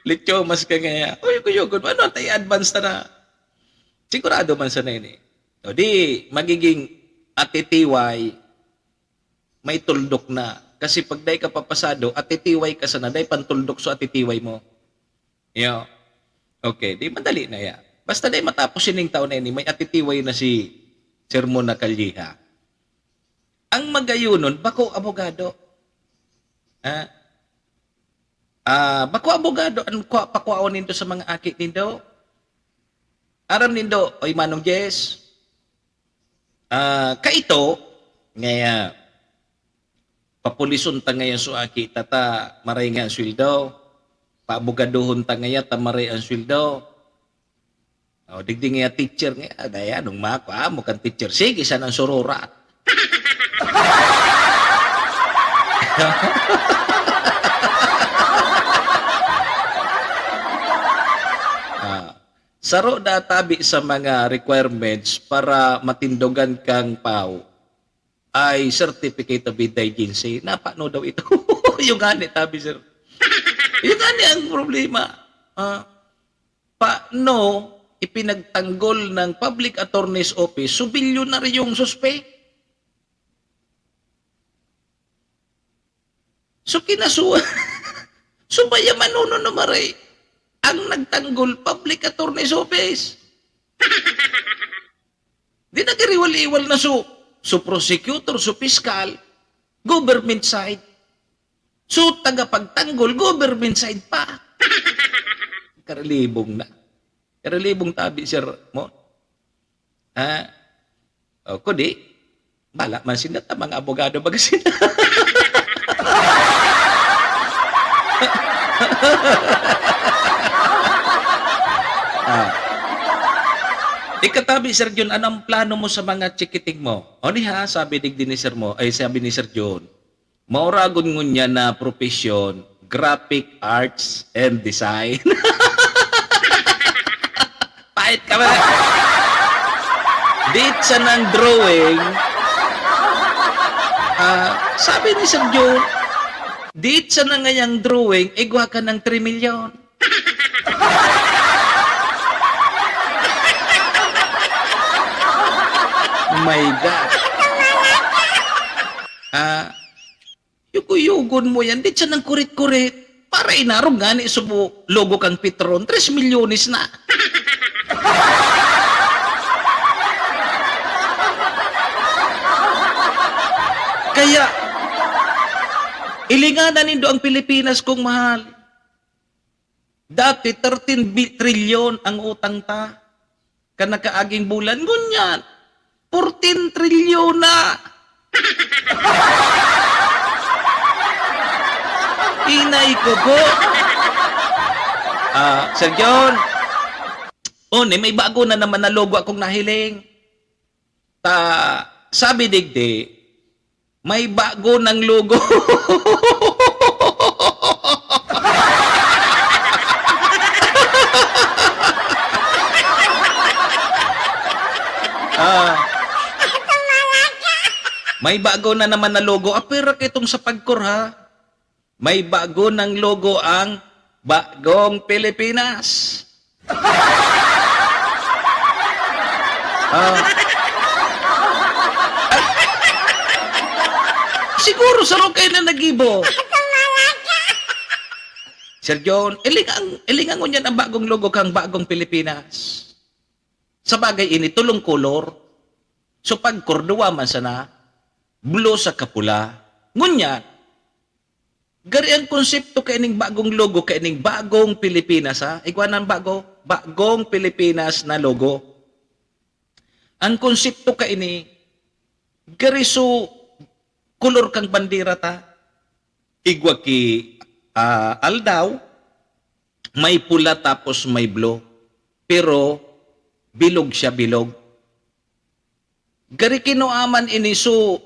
Lityo, mas ka nga. Uy, kuyugon. Ano, tayo advance na. Sigurado man sa nini. O di, magiging atitiway, may tuldok na. Kasi pag day ka papasado, atitiway ka sana, day pantuldok so atitiway mo. Yo. Okay, di madali na ya. Basta day matapos sining taon na ini, may atitiway na si Sir Mona Calleja. Ang magayunon, bako abogado. Bako abogado, ang pakuaon nindo sa mga akit nindo. Aram nindo, oy Manong Jess. Kaito, ngaya, papulisun ta ngayon so aki, tata maray nga ang sweldo. Paabogadohon ta ngayon, tamaray ang sweldo. O, digdi nga teacher nga, daya, nung mako, mukhang teacher. Sige, saan ang sururat? Saro na tabi sa mga requirements para matindogan kang PAW ay Certificate of Indigency. Napano daw ito? Yung gani, tabi, sir. Yung gani ang problema. Paano ipinagtanggol ng Public Attorney's Office, subilyo na rin yung suspect? So, kinasuwa. Subaya manuno na maray. Ang nagtanggol, Public Attorney's Office. Di nagiriwal-iwal na so prosecutor, so fiscal, government side. So tagapagtanggol, government side pa. Karalibong na. Karalibong tabi, sir mo. Kundi, bala man sinata, mga abogado baga sila. Ikatabi, Sir John, anong plano mo sa mga chikiting mo? O niya, sabi ni Sir mo, sabi ni Sir John, mauragon ngunya na profesyon, graphic arts and design. Pahit ka ba? Date sa ng drawing, sabi ni Sir John, date sa na ngayang drawing, igwa ka ng 3 million. My God. Yugo-yugon mo yan. Di siya ng kurit-kurit. Para inarong gani subo logo kang Petron. 3 milyones na. Kaya, ilinganan nindo ang Pilipinas kung mahal. Dati, 13 trilyon ang utang ta. Kanakaaging bulan. Ngunyan. 14 trilyon na. Inay ko po. Sir John. May bago na naman na logo akong nahiling. Sabi digdi, may bago ng logo. Ah. May bago na naman na logo. Apira itong sa Pagcor, ha? May bago ng logo ang Bagong Pilipinas. Siguro sa kayo na nagibo. Sir John, ilingan ko niyan ang bagong logo kang Bagong Pilipinas. Sa bagay ini, tulong kolor. So Pagcor, duwa man sana, blue sa kapula. Ngunyan, gari ang konsepto kaining bagong logo, kaining Bagong Pilipinas, ha? Ikaw Bagong Pilipinas na logo. Ang konsepto kaini, gari so, kolor kang bandera ta, igwa ki aldaw, may pula tapos may blue. Pero, bilog siya, bilog. Gari kinuaman ini, so,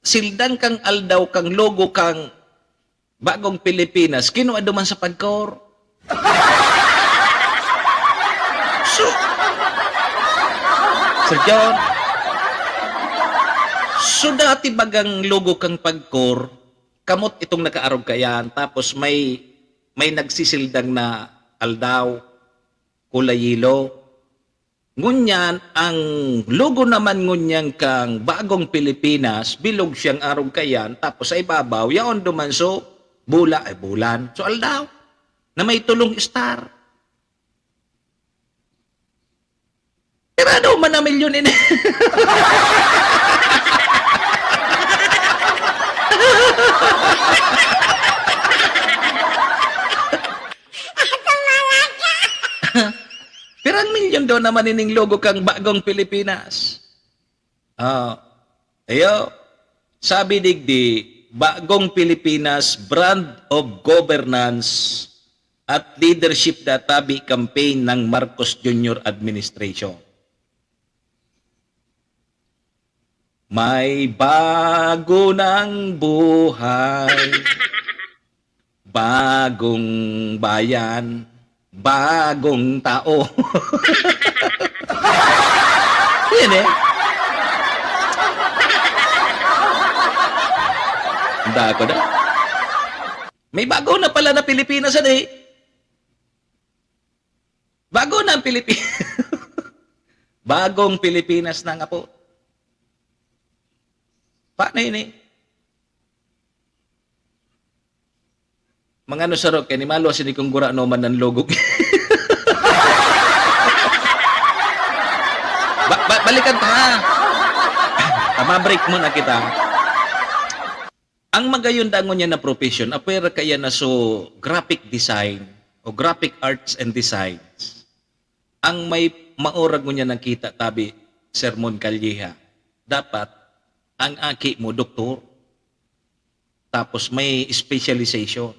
sildan kang aldaw, kang logo, kang Bagong Pilipinas, kinuha duman sa Pagcor. So, Sir John, so dati bagang logo kang Pagcor, kamot itong nakaarog kayan, tapos may nagsisildang na aldaw, kulay yelo. Ngunyan, ang logo naman ngunyan kang Bagong Pilipinas, bilog siyang arog kayan, tapos ay babaw, yaon duman so, bulan. So aldaw, na may tulong star. Pero ano man na milyon ini? Pirang milyon daw naman ining logo kang Bagong Pilipinas. Ayo, sabi digdi, Bagong Pilipinas Brand of Governance at Leadership Databi Campaign ng Marcos Jr. Administration. May bago ng buhay, bagong bayan, bagong tao. Yan eh. Handa ko na. May bago na pala na Pilipinas eh. Bago na ang Pilipinas. Bagong Pilipinas na nga po. Paano yun eh? Mga ano sarok, kaya ni malo sini kong gura no man ng logo. Balikan pa. Mabreak mo na kita. Ang magayon dangon niya na profession, apera kaya na so graphic design o graphic arts and designs. Ang may maurag mo niya nakita tabi, Sermon Calleja, dapat ang aki mo, doktor. Tapos may specialization.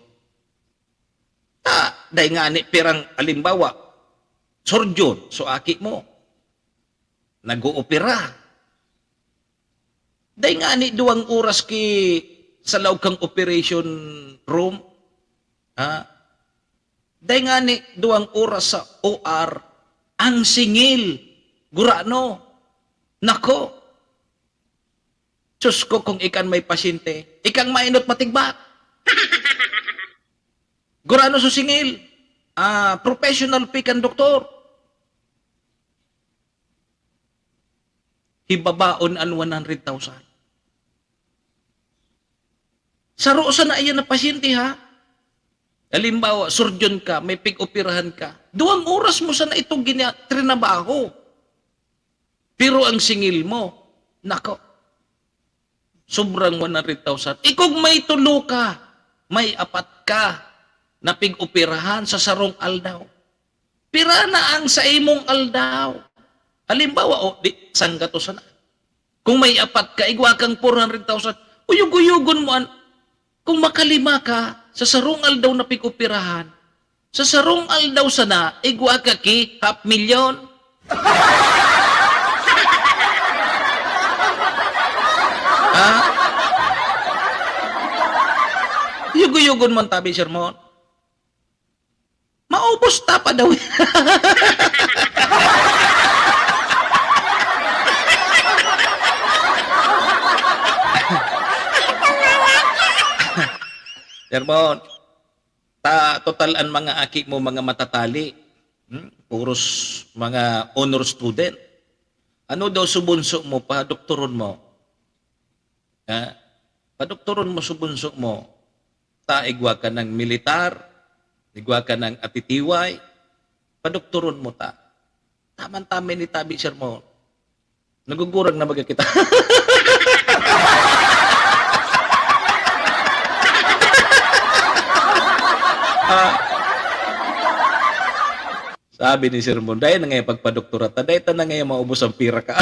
Dahil nga ni pirang alimbawa, surgeon, so aki mo. Nag-oopera. Dahil nga ni 2 oras ki sa loob kang operation room. Dahil nga ni 2 oras sa OR, ang singil, gurano, nako. Diyos ko, kung ikan may pasyente, ikang mainot matigbak. Gurano sa singil, professional pikan doktor. Hibabaon ang 100,000. Saro sa na iyan na pasyente, ha? Halimbawa, surgeon ka, may pig-operahan ka. 2 oras mo sana itong trinabaho. Pero ang singil mo, nako, sobrang 100,000. Kung may tulo ka, may 4 ka na pig-operahan sa sarong aldaw. Pira na ang sa imong aldaw. Halimbawa, sangga to sana. Kung may 4 ka, igwa kang 400,000. Uyug-uyugon mo, kung makalima ka sa sarong aldaw na pig-operahan, sa sarong aldaw sana, igwa ka ki 500,000. Yugo-yugon mo ang tabi, sermon. Maubos ta pa daw. Sermon, total ang mga aki mo mga matatali. Puros mga honor student. Ano daw subunso mo pa, doktoron mo? Ha? Padoktoron mo subunso mo. Igwa ka ng militar, igwa ka ng atitiway, padoktoron mo ta. Taman-tamin ni Tabi Sermon. Nagugurang na baga kita. Sabi ni Sermon, dahil na ngayon pagpadoktorat, dahil na ngayon maubos ang pira ka.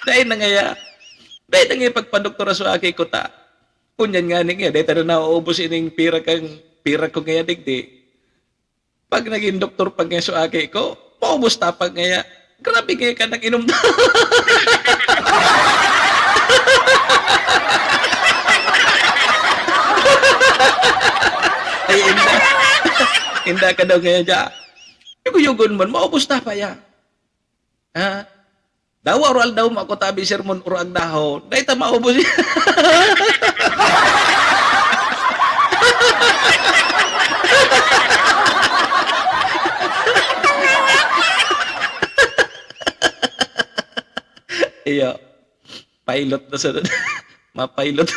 Dahil na ngayon pagpadoktorat sa aki ko ta. Kunyan nga nga, dahil na nauubos ining pira ko ngayon digdi. Pag naging doktor pag ngayon sa aki ko, maubos tapag ngayon. Grabe ngayon ka nang inom na. Ay, inda ka daw ngayon dyan. Yugo-yugon mo, maubos na pa yan. Ha? Daw, oral daw mo ako tabi sermon urang dahon. Dahil ta maubos yan. Iyo. Pilot na sa ma-pilot.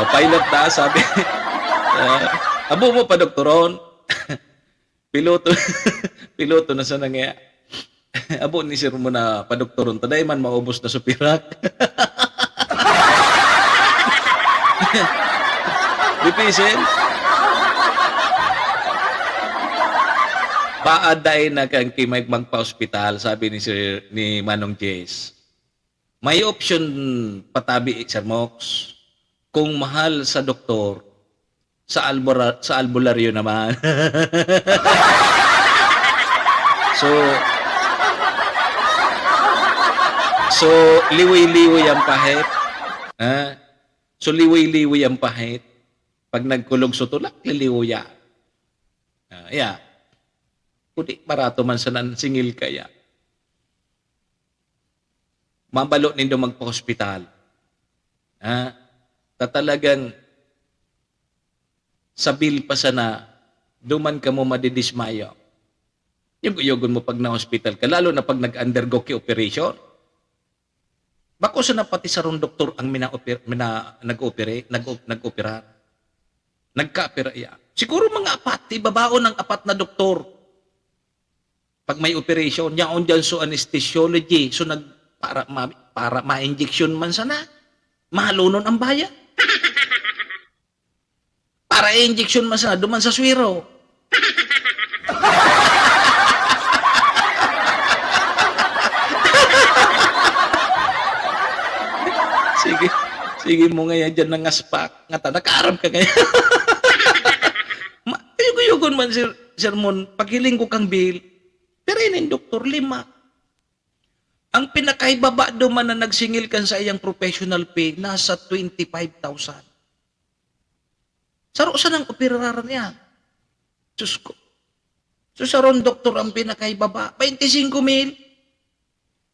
Pilot na, sabi. Abo mo pa, doktoron. Piloto na sa nangyaya. Abo ni sir mo na padoktoron. Taday man maubos na supirak. Dipisin. Paaday na kang kimay magpa-hospital, sabi ni Manong Jace. May option patabi, Sir Mox. Kung mahal sa doktor, sa albularyo naman. So liwi-liwi ang pahit. So liwi-liwi ang pahit. Pag nagkulog sa tulak, liliwya. Yeah. Kundi barato man sa nansingil kaya. Mabalo nindo magpa-hospital. Tatalagang sabil pa sana, duman ka mo madidismayo. Yugon mo pag na-hospital ka, lalo na pag nag-undergo ki operation. Bako sa pati sa ron doktor ang nag-opera. Nagka-opera iya. Siguro mga apat, ibabaon ng apat na doktor. Pag may operation, yaon dyan so anesthesiology, so para ma-injection man sana, mahalunon ang bayan. Para i-injection man sana, duman sa swiro. Sige mo ngayon dyan ng aspak. Nga nakaarap ka ngayon. Yugon man, Sir Mon, paghiling ko kang bill, pero yun doktor, 5. Ang pinakaibaba duman na nagsingil kan sa iyang professional pay, nasa 25,000. Saro sa nang operaran niya. Diyos ko. So sa ron doktor ang pinakaibaba, 25,000.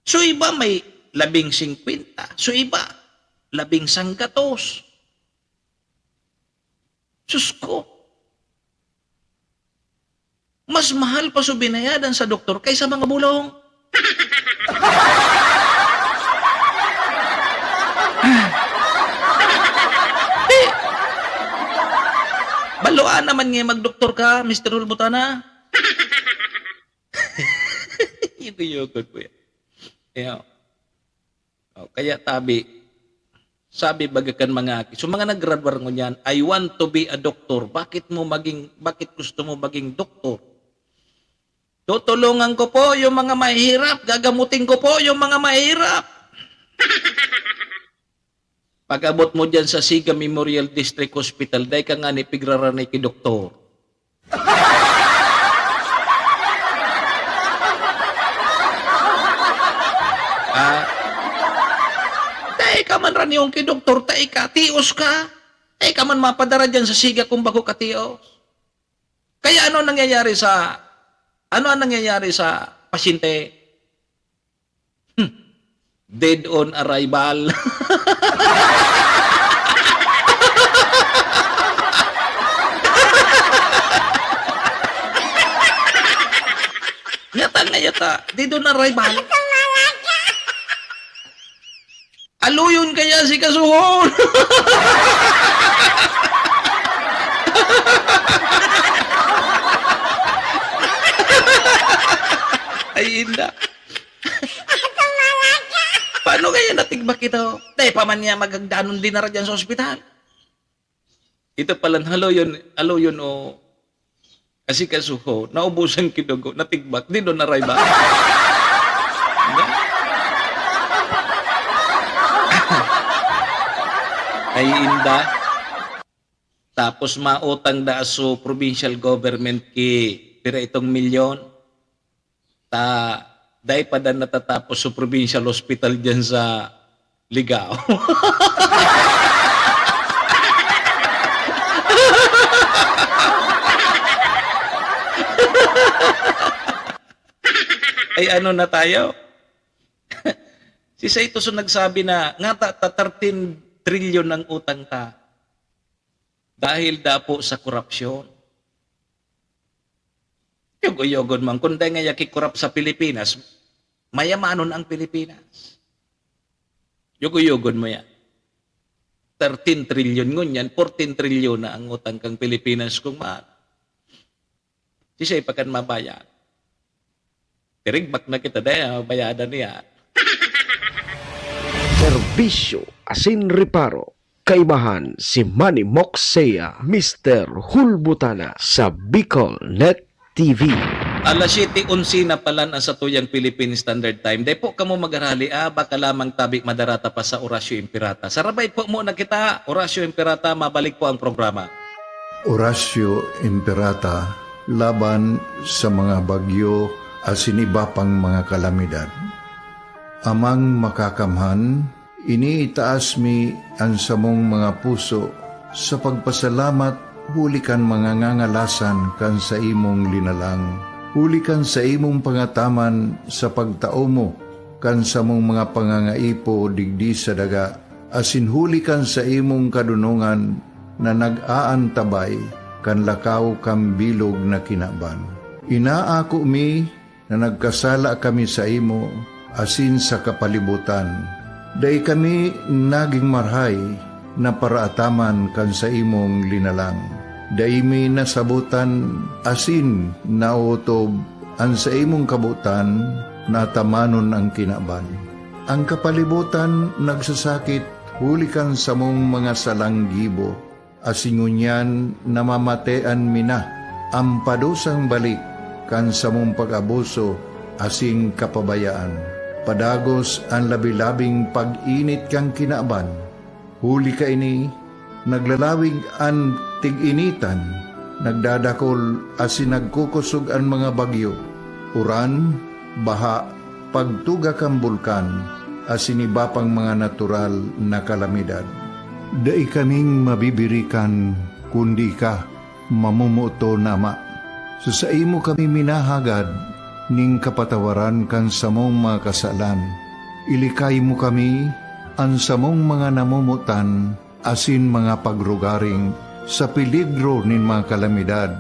So iba may 50. So iba, 100. Diyos ko. Mas mahal pa sa binayadan sa doktor kaysa mga bulong. Baluan naman nga magdoktor ka, Mr. Hulbutana. Yugo-yugo po yan. Kaya sabi bagakan mga aki. So mga nag-graduate mo niyan, I want to be a doctor. Bakit gusto mo maging doktor? Tutulungan ko po yung mga mahirap. Gagamutin ko po yung mga mahirap. Pag-abot mo dyan sa Siga Memorial District Hospital, dahil ka nga ni pigraranay ki doktor. Dahil ka man ran yung ki doktor, dahil ka, tios ka. ka man mapadara dyan sa siga kung bago katios. Kaya ano ang nangyayari sa pasyente? Dead on arrival. Yata. Dead on arrival. Aluyon kaya si Kasuhon. Ay, hindi. Paano kaya natigbak ito? Dahil pa man niya magagdanon din na dyan sa ospital. Ito palang alo yun o kasi Kasuho, naubusan kidugo, natigbak, di doon naray ba? Ay inda. Tapos mautang da so provincial government ki pira itong milyon. Dahil pa dan natatapos sa provincial hospital dyan sa Ligao. Ay ano na tayo? Si Saito nagsabi na nga 13 trilyon ang utang ta dahil dapo sa korupsyon. Yugo-yugon man, kung dahil nga yakikorap sa Pilipinas, mayamanon ang Pilipinas. Yugo-yugon mo yan. 13 trilyon ngunyan, 14 trilyon na ang utang kang Pilipinas kung maan. Sisay pa kan mabayad. Tirigbak na kita dahil bayadan niya. Serbisyo asin reparo. Kaibahan si Manny Moxea, Mr. Hulbutana sa Bicol Net TV. Alas 7:11 na pala ang satuyang Philippine Standard Time. Dahil po kamo mag-arali, baka lamang tabi madarata pa sa Orasyo Impirata. Sarabay po muna kita, Orasyo Impirata, mabalik po ang programa. Orasyo Imperata laban sa mga bagyo asin iba pang mga kalamidad. Amang makakamhan, iniitaas mi ang samong mga puso sa pagpasalamat hulikan mga ngangalasan kan sa imong linalang. Hulikan sa imong pangataman sa pagtao mo kan sa mong mga pangangaipo digdi sa daga. Asin hulikan sa imong kadunungan na nag-aantabay kan lakaw kam bilog na kinaban. Inaako mi na nagkasala kami sa imo asin sa kapalibutan. Day kami naging marhay na paraataman kan sa imong linalang. Day mi nasabutan asin nautob ang sa imong kabutan na tamanon ang kinaban. Ang kapalibutan nagsasakit hulikan sa mong mga salanggibo. Asingunyan namamatean mina ang padusang balik kan sa mong pag-abuso asing kapabayaan. Padagos ang labi-labing pag-init kang kinaban. Huli ka ini, naglalawig ang tig-initan, nagdadakol asin nagkukusog ang mga bagyo. Uran, baha, pagtuga kang bulkan, asin iba pang mga natural na kalamidad. Dai kaming mabibirikan, kundi ka, mamumuto nama. So sa imo kami minahagad, ning kapatawaran kan samong mga kasalan. Ilikay mo kami, ang samong mga namumutan, asin mga pagrugaring, sa peligro nin mga kalamidad,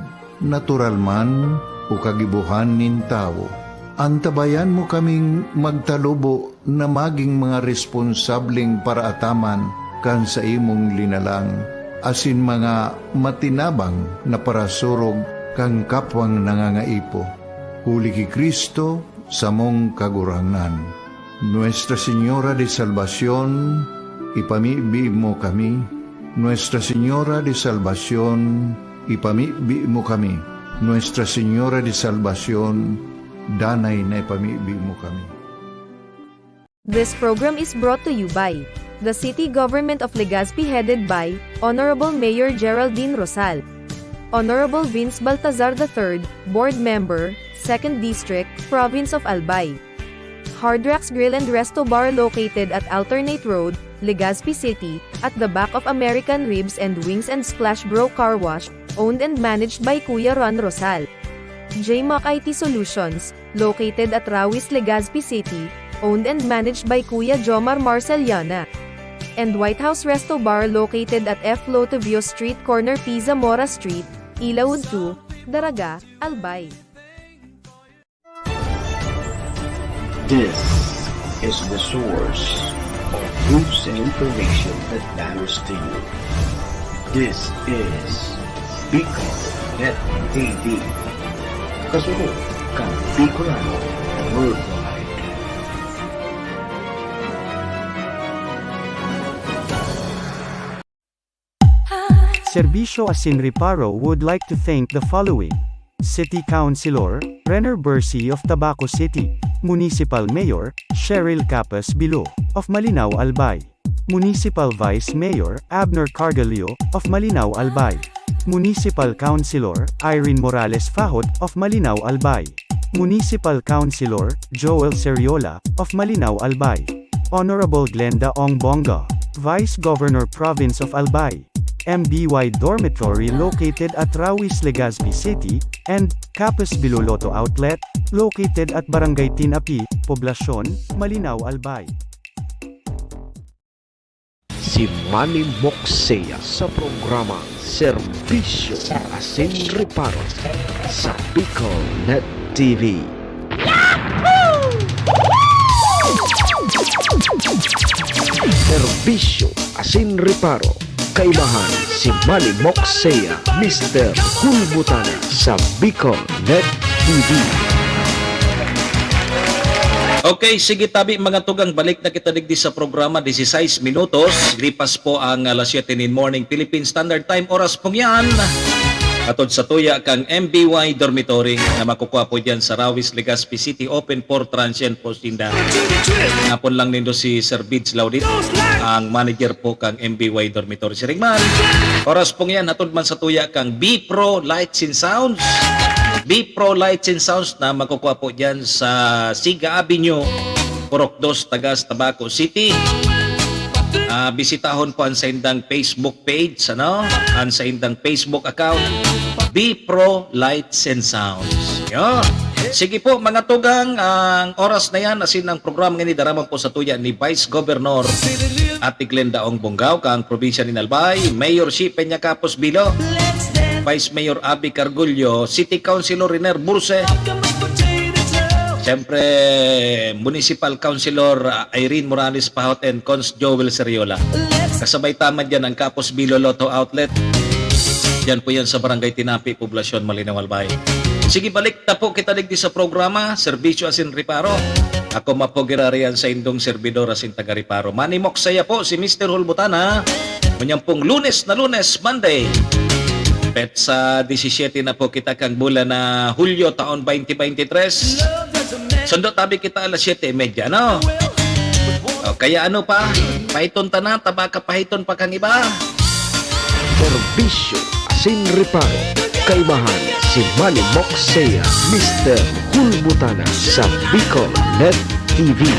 natural man o kagibuhan nin tao. Antabayan mo kaming magtalubo na maging mga responsableng paraataman kan sa imong linalang, asin mga matinabang na parasurog kang kapwang nangangaipo. Huli ki Kristo sa mong kaguranan. Nuestra Señora de Salvación, ipamibi mo kami. Nuestra Señora de Salvación, ipamibi mo kami. Nuestra Señora de Salvación, danay na ipamibi mo kami. This program is brought to you by the City Government of Legazpi headed by Honorable Mayor Geraldine Rosal, Honorable Vince Baltazar III, Board Member, 2nd District, Province of Albay. Hard Rocks Grill and Resto Bar located at Alternate Road, Legazpi City, at the back of American Ribs and Wings and Splash Bro Car Wash, owned and managed by Kuya Ron Rosal. JMAC IT Solutions, located at Rawis, Legazpi City, owned and managed by Kuya Jomar Marceliana. And White House Resto Bar located at F. Lotavio Street corner Pisa Mora Street, Ilaud 2, Daraga, Albay. This is the source of news and information that matters to you. This is Bicol Net TV. Kasunod kang Bicolano Worldwide. Serbisyo Asin Reparo would like to thank the following: City Councilor, Renner Bersi of Tabaco City, Municipal Mayor, Cheryl Capas Bilo, of Malinaw Albay, Municipal Vice Mayor, Abner Cargalio, of Malinaw Albay, Municipal Councilor, Irene Morales Fajot, of Malinaw Albay, Municipal Councilor, Joel Seriola, of Malinaw Albay, Honorable Glenda Ong Bonga, Vice Governor Province of Albay, MBY Dormitory located at Rawis, Legazpi City, and Capas Biloloto Outlet, located at Barangay Tinapi, Poblasyon, Malinaw, Albay. Si Manny Moxea sa programa Serbisyo Asin Reparo sa Bicol Net TV. Serbisyo Asin Reparo. Kaibahan si Manny Moxea, Mr. Hulbutana sa Bicol Net TV. Okay, sige tabi mga tugang, balik na kita digdi sa programa, 16 minutos. Lipas po ang alas 7 in morning Philippine Standard Time. Oras pong yan. Atod sa tuya kang MBY Dormitory na makukuha po dyan sa Rawis, Legazpi City. Open for transient po sinda. Napon lang nindo si Sir Bids Laudit, ang manager po kang MBY Dormitory. Si Ringman, oras pong yan. Atod man sa tuya kang B-Pro Lights and Sounds. B-Pro Lights and Sounds na makukuha po dyan sa Siga Avenue, Purok 2, Tagas, Tabaco City. Bisitahon po ang sa indang Facebook page, ang sa indang Facebook account, B-Pro Lights and Sounds. Yo. Sige po mga tugang, ang oras na yan, asin ang programa nga ni daraman po sa tuya ni Vice Governor Ate Glenda Ong Bonggao, kang probinsya ni Albay, Mayor Si Peña Capos Bilo, Vice Mayor Abby Cargullo, City Councilor Riner Burse, siyempre Municipal Councilor Irene Morales Pajot and Cons Joel Seriola. Kasabay taman dyan ang Capos Bilo Lotto Outlet. Yan po yan sa Barangay Tinapi, Poblasyon, Malinaw, Albay. Sige, balik na po kita digdi sa programa, Serbisyo Asin Reparo. Ako mapogirarian sa indong servidor asin taga Reparo. Manny Moxea po, si Mr. Hulbutana. Kunyang pong Lunes, Monday. Pet sa 17 na po kita kang bulan na Hulyo taon 2023. Sundo tabi kita alas 7:30, no? O, kaya ano pa? Pahiton ta na, tabaka pahiton pa kang iba. Serbisyo Asin Reparo. Kaibahan si Manny Moxea, Mr. Hulbutana sa Bicol Net TV.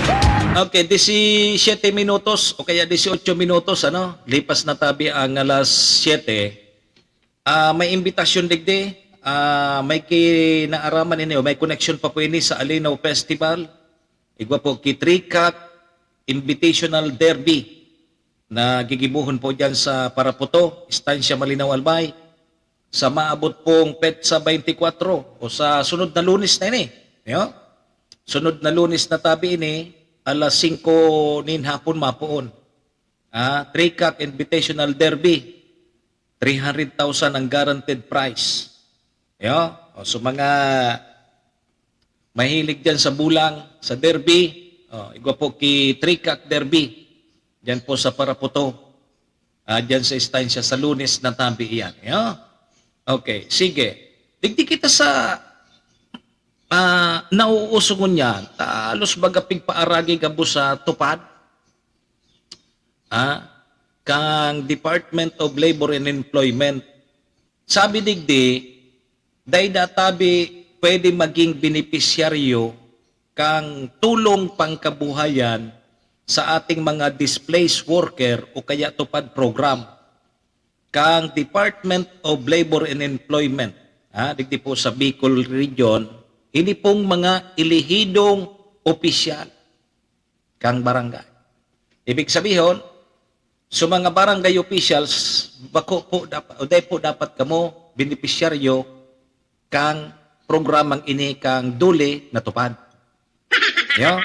Okay, 17 minutos o kaya 18 minutos, lipas na tabi ang alas 7. May imbitasyon digdi, may kinaaraman ini, may connection pa po ini sa Alinaw Festival. Igwa po Kitrikat Invitational Derby na gigibuhon po dyan sa Paraputo, Estancia Malinaw, Albay. Sa maabot pong petsa 24 o sa sunod na Lunes na ini. Sunod na Lunes na tabi ini, alas 5 nin hapon mapuon. Trikat Invitational Derby. 300,000 ang guaranteed price. So mga mahilig dyan sa bulang, sa derby, igwa po ki Trikat Derby. Dyan po sa Paraputo. Dyan sa Estancia sa Lunes na tabi iyan. Okay, sige. Digdi kita sa nauusungon yan. Talos bagapig paaragi ka sa tupad. Kang Department of Labor and Employment. Sabi digdi, dahil databi pwede maging benepisyaryo kang tulong pangkabuhayan sa ating mga displaced worker o kaya tupad program kang Department of Labor and Employment digdi po sa Bicol Region, ini pong mga ilihidong opisyal kang barangay. Ibig sabihin, sa mga barangay officials, bako po dapat, o po dapat kamo benepisyaryo kang programang ini kang duli na tupad. Yo?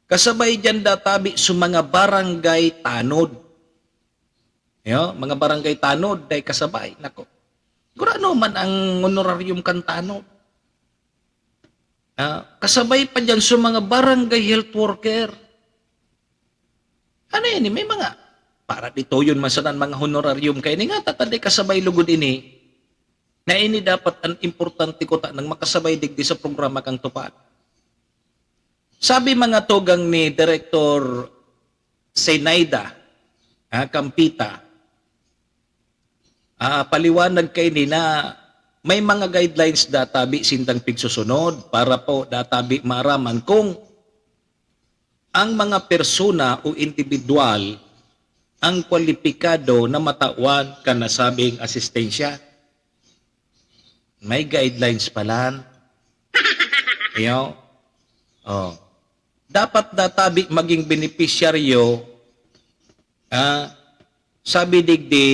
Kasabay dyan databi sa mga barangay tanod. Yo? Mga barangay tanod, day kasabay. Nako. Kurano man ang honorarium kan tanod. Kasabay pa dyan sa mga barangay health worker. Ano yan? May mga, para dito yun masanan mga honorarium kayo. Nga tataday kasabay lugod ini, na ini dapat ang importante ko ta nang makasabay digdi sa programa kang tupad. Sabi mga tugang ni Director Senaida Campita, paliwanag kay ni na may mga guidelines databi sindang pigsusunod para po databi maraman kung ang mga persona o individual ang kwalipikado na matawan ka nasabing asistensya. May guidelines pala. Dapat databi maging benepisyaryo, sabi digdi,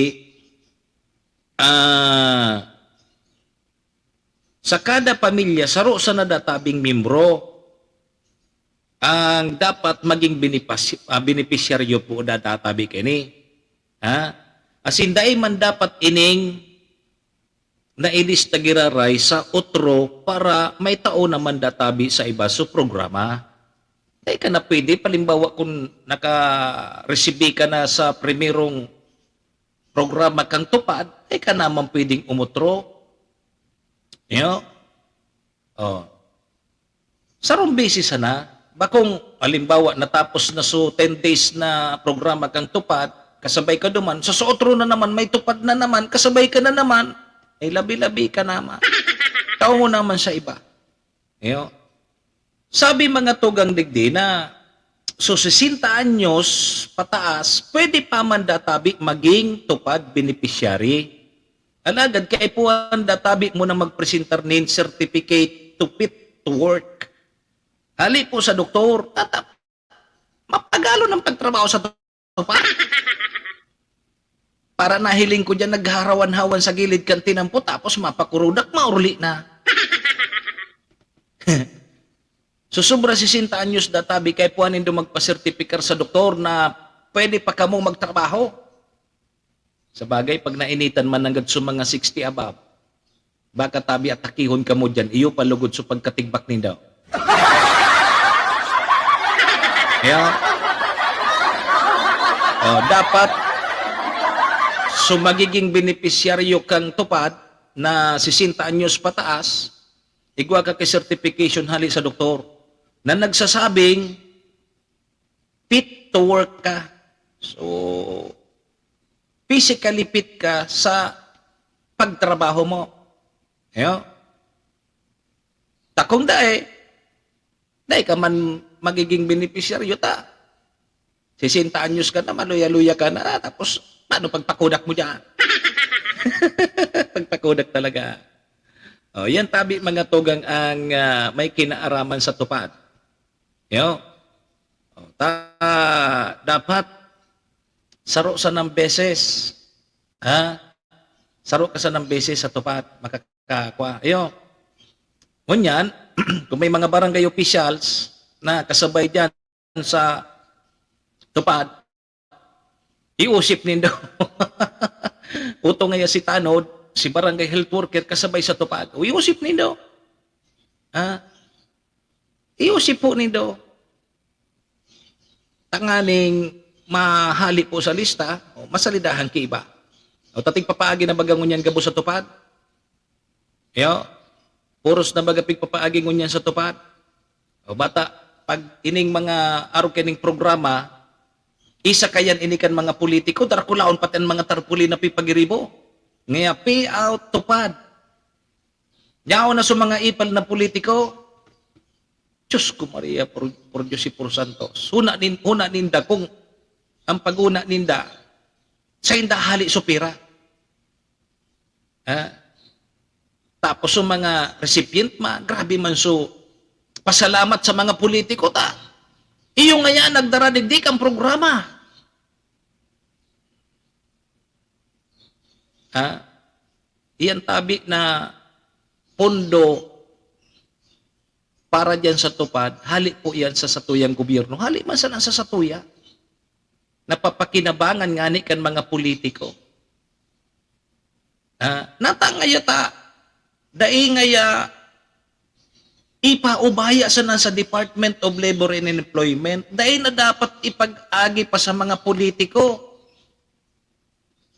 sa kada pamilya, saro sa nadatabing membro, ang dapat maging benepisyaryo po dadatabi kini. Asinday man dapat ining na ilista giraray sa otro para may tao naman databi sa iba sa programa. Ay ka na pwede, palimbawa kung naka-resibi ka na sa primerong programa kang tupad, ay ka naman pwedeng umutro. Sarong beses na, bakong halimbawa natapos na so 10 days na programa kang tupad, kasabay ka duman, sa otro na naman, may tupad na naman, kasabay ka na naman, ay labi-labi ka naman. Tao mo naman sa iba. Sabi mga tugang digdi na so 60 anyos pataas, pwede pa man databi maging tupad beneficiary. Alagad kay puan databi mo na magpresentar nin certificate to fit to work. Hali po sa doktor, mapagalo ng pagtrabaho sa tupad. Para nahiling ko dyan, nagharawan-hawan sa gilid kantinan po, tapos mapakurudak, maurli na. So, sobra 60 anyos databi, kay puanin do magpa-certificate sa doktor na pwede pa kamong magtrabaho. Sa bagay, pag nainitan man hanggang sa mga 60 above, baka tabi at takihon ka mo dyan, iyo palugod sa pagkatigbak nindaw. Dapat, so magiging benepisyaryo kang tupad na 60 anyos pataas, igwa ka kay certification hali sa doktor na nagsasabing fit to work ka. So, physically fit ka sa pagtrabaho mo. Takong dae ka man magiging benepisyaryo ta. 60 anyos ka na, maluya-luya ka na, tapos paano pagpakudak mo dyan? Pagpakudak talaga. Yan tabi mga tugang ang may kinaaraman sa tupad. Dapat saro sa ng beses. Saro ka sa ng beses sa tupad. Makakakwa. Ngunyan, kung may mga barangay officials na kasabay dyan sa tupad, iusip nindo. Uto nga si tanod, si barangay health worker kasabay sa tupad. Iusip nindo. Iusip po nindo. Tangaling mahali po sa lista, masalidahan ki iba. Tating papaagi na bagang ngunyan gabo sa tupad. Puros na bagapig papaagi ngunyan sa tupad. Bata, pag ining mga arukening programa, isa kayan inikan mga politiko, darakulaon paten mga tarpuli na pipagiribo. Ngaya payout tupad. Yaw na sa mga ipal na politiko, Diyos ko Maria, por Diyos si por Santos. Una ninda kung ang pag-una ninda sa inda hali supira. Tapos yung mga recipient grabe man so pasalamat sa mga politiko ta. Iyo nga yan, nagdaradigdig ang programa. Iyan tabi na pondo para dyan sa tupad, hali po yan sa satuyang gobyerno. Hali man sa nasa satuya. Napapakinabangan nga ni kan mga politiko. Natangaya ta, dai ngaya ipaubaya sa nasa Department of Labor and Employment, dahil na dapat ipag-agi pa sa mga politiko.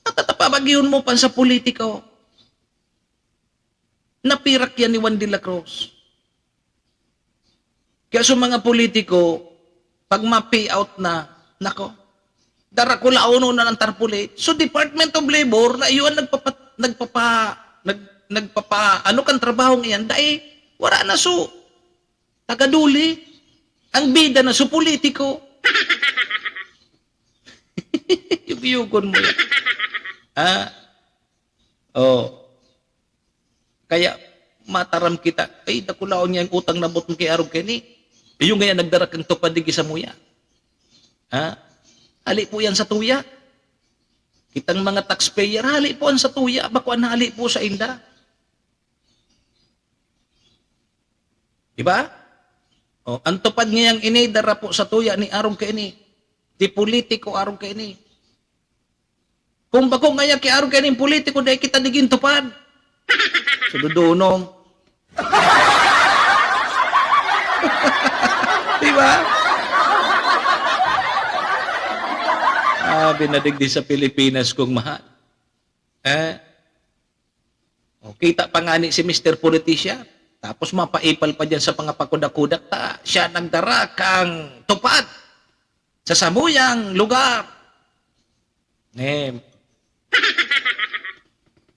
Natatapabagyon mo pa sa politiko. Napirak yan ni Juan de la Cruz. Kaya sa mga politiko, pag ma-payout na, nako, darakula-uno na ng tarpulate. So Department of Labor, na iyon ano kan trabaho ngayon, dahil wala na so. Tagaduli. Ang bida na so politiko. Yung-yugon mo yan. Kaya mataram kita, ay dakulaon niya ang utang na botong kay Arog Kenny. Yung ganyan nagdarak ang tupadigi sa muya. Hali po yan sa tuya. Kitang mga taxpayer, hali po yan sa tuya. Bakuan hali po sa inda. Diba? Ang tupad ngayang ini, dara po sa tuya ni Arog Kenny. Di politiko Arog Kenny. Kung bako ngaya kay Arog Kenny politiko, dahil kita digin tupad. Sududunong. Diba? Binadigdi sa Pilipinas kung mahal. Kita pa nga ni si Mr. Politician. Tapos mapaipal pa dyan sa pangapakudak-kudak ta. Siya nagdara kang tupad sa samuyang lugar.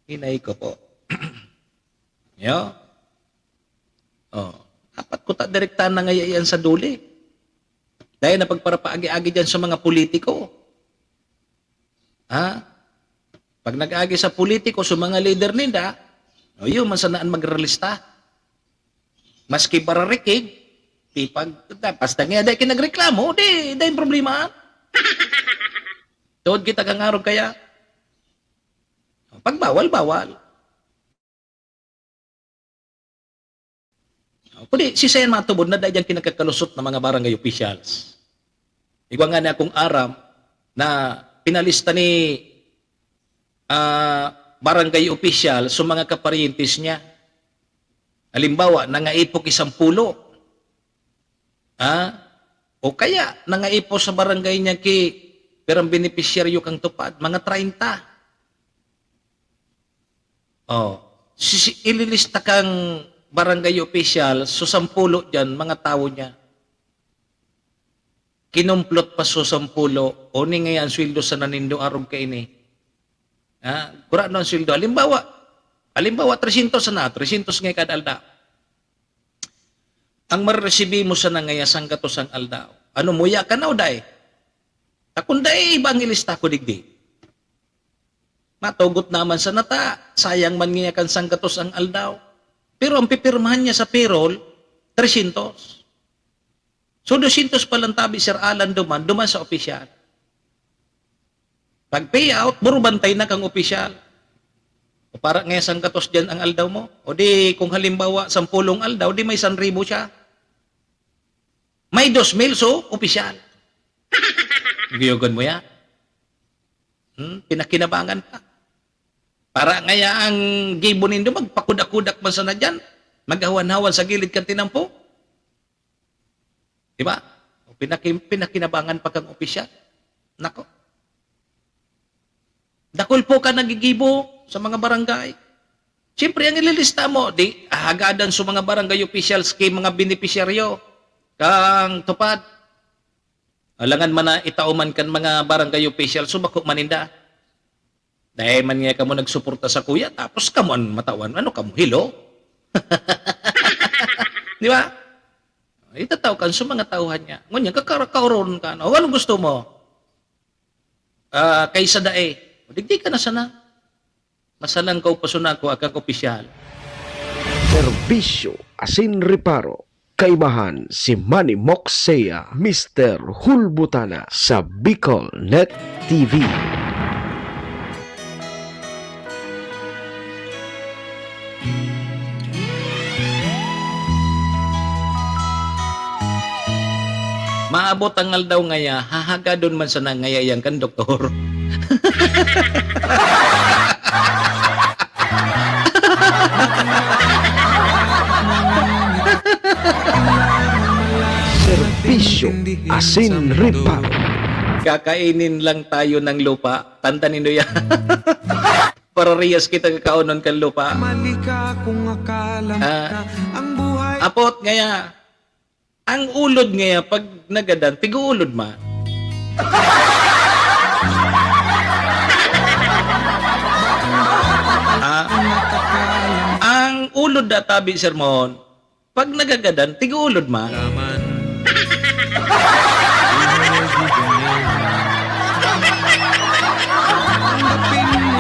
Hinay ko po. Yo. Dapat ko ta direktahan na ngayon sa duli. Dahil na pagparapaagi-agi dyan sa mga politiko. Pag nag-agi sa politiko, sa mga leader nila, yun, masanaan magrelista. Maski bararikig, basta nga dahil kinagreklamo, dahil problema. Tuod kita kang araw kaya. Pag bawal. Kundi, si Sayan matubod na dahil kinakakalusot ng mga barangay officials. Igwa nga na akong aram na pinalista ni barangay official sa mga kaparientis niya. Halimbawa, nangaipok 10. O kaya, nangaipo sa barangay niya perang benepisyaryo kang tupad, mga 30. Ililista kang barangay official, so 10 dyan, mga tao niya. Kinumplot pa so 10, o ni ngayon sweldo sa nanindo arog ka ini. Kurano ang sweldo. Halimbawa, 300 na, 300 ngay kada aldaw. Ang maresibi mo sa nangayasang katosang aldaw. Ano mo ya ka na o day? Takun day, ibang ilista ko digdi. Matugot naman sa nata, sayang man nga kan sang katosang aldaw. Pero ang pipirmahan niya sa payroll, 300. So 200 palang tabi Sir Alan duman sa opisyal. Pag payout, burubantay na kang opisyal. O para nga sang katos dyan ang aldaw mo. O di, kung halimbawa 10 aldaw, di may 1,000 siya. May 2,000, so, opisyal. Giyogon mo yan. Pinakinabangan pa. Para ngaya ang gibon nindo, magpakudak-kudak man sana dyan. Maghawan-hawan sa gilid kang tinampo. Diba? O pinakinabangan pa kang opisyal. Nako. Dakol po ka nagigibo sa mga barangay. Siyempre, ang ililista mo, di ahagadan sa mga barangay officials kay mga benepisyaryo kang tupad. Alangan man na itauman kan mga barangay officials, subako maninda. Dahil man nga ka mo nagsuporta sa kuya, tapos ka mo matawan. Ano ka mo? Hilo? Di ba? Itataw kan sa mga tauhan niya. Ngunya, kakauron ka. O, anong gusto mo? Kaysa dae. Digdi ka na sana. Masalang ka upasuna ko akang opisyal. Serbisyo asin reparo. Kaibahan si Manny Moxea, Mr. Hulbutana sa Bicol Net TV. Maabot ang daw ngaya, hahagadon man sa nangayayang kan doktor. Serbisyo asin reparo. Kakainin lang tayo ng lupa. Tanda ninyo yan. Para riyas kita kakaunon kan lupa. Apot ngaya. Ang ulod ngaya, pag nagadan, tigu-ulod ma. Ang ulod na tabi, sermon, pag nagagadan, tigu-ulod ma.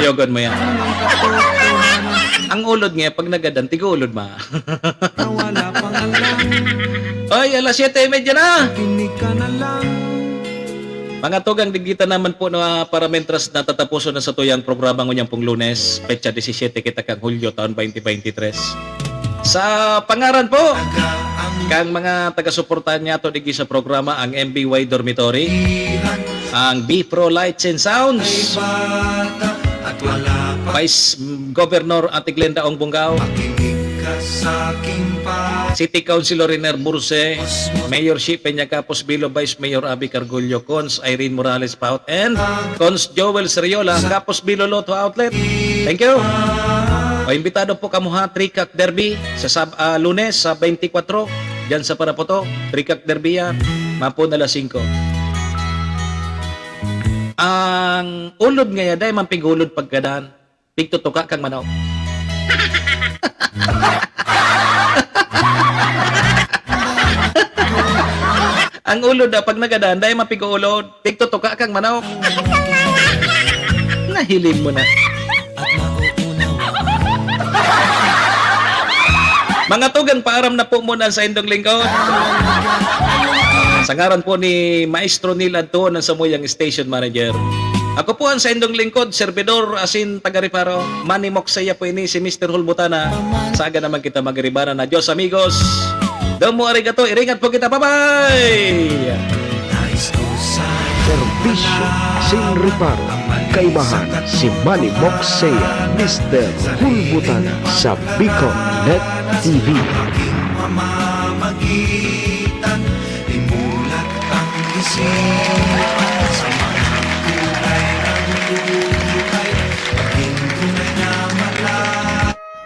Yogon mo yan. Ang ulod ngaya, pag nagadan, tigu-ulod ma. Oy, alas 7:30 na! Mga tugang digita naman po na para mentras natatapuso na sa tuyang programa ngunyang pong Lunes, petsa 17 kita kang Hulyo taon 2023. Sa pangaran po, kang mga taga-suportahan niya to digi sa programa ang MBY Dormitory, ang B-Pro Lights and Sounds, Vice Governor Ate Glenda Ong Bungaw, City Councilor Riner Burse, Mayor Shi Peña Capos Bilo, Vice Mayor Abby Cargullo, Cons Irene Morales Paut, and Cons Joel Seriola, Capos Bilo Lotto Outlet. Thank you. O imbitado po kamuha, Trikak Derby sa Lunes sa 24, dyan sa Parapoto, Trikak Derby yan, mapo na alas 5. Ang ulod ngayon, dahil mampigulod pagkadaan, pigtutuka kang manok. Ang ulod na pag nagadaan, dahil mapig-ulod, tigtutuka kang manok. Nahilin mo na. Mga tugang, paaram na po muna sa indong lingkod. Sa ngaran po ni Maestro Neil Antuon ng Samuyang Station Manager. Ako po ang sa indong lingkod, servidor asin taga-reparo. Manny Moxea po ini si Mr. Hulbutana. Saga naman kita magribana na Diyos amigos. Domo arigato, iringat po kita. Bye-bye! Serbisyo asin reparo. Kaibahan si Manny Moxea, Mr. Hulbutana sa Bicol Net TV.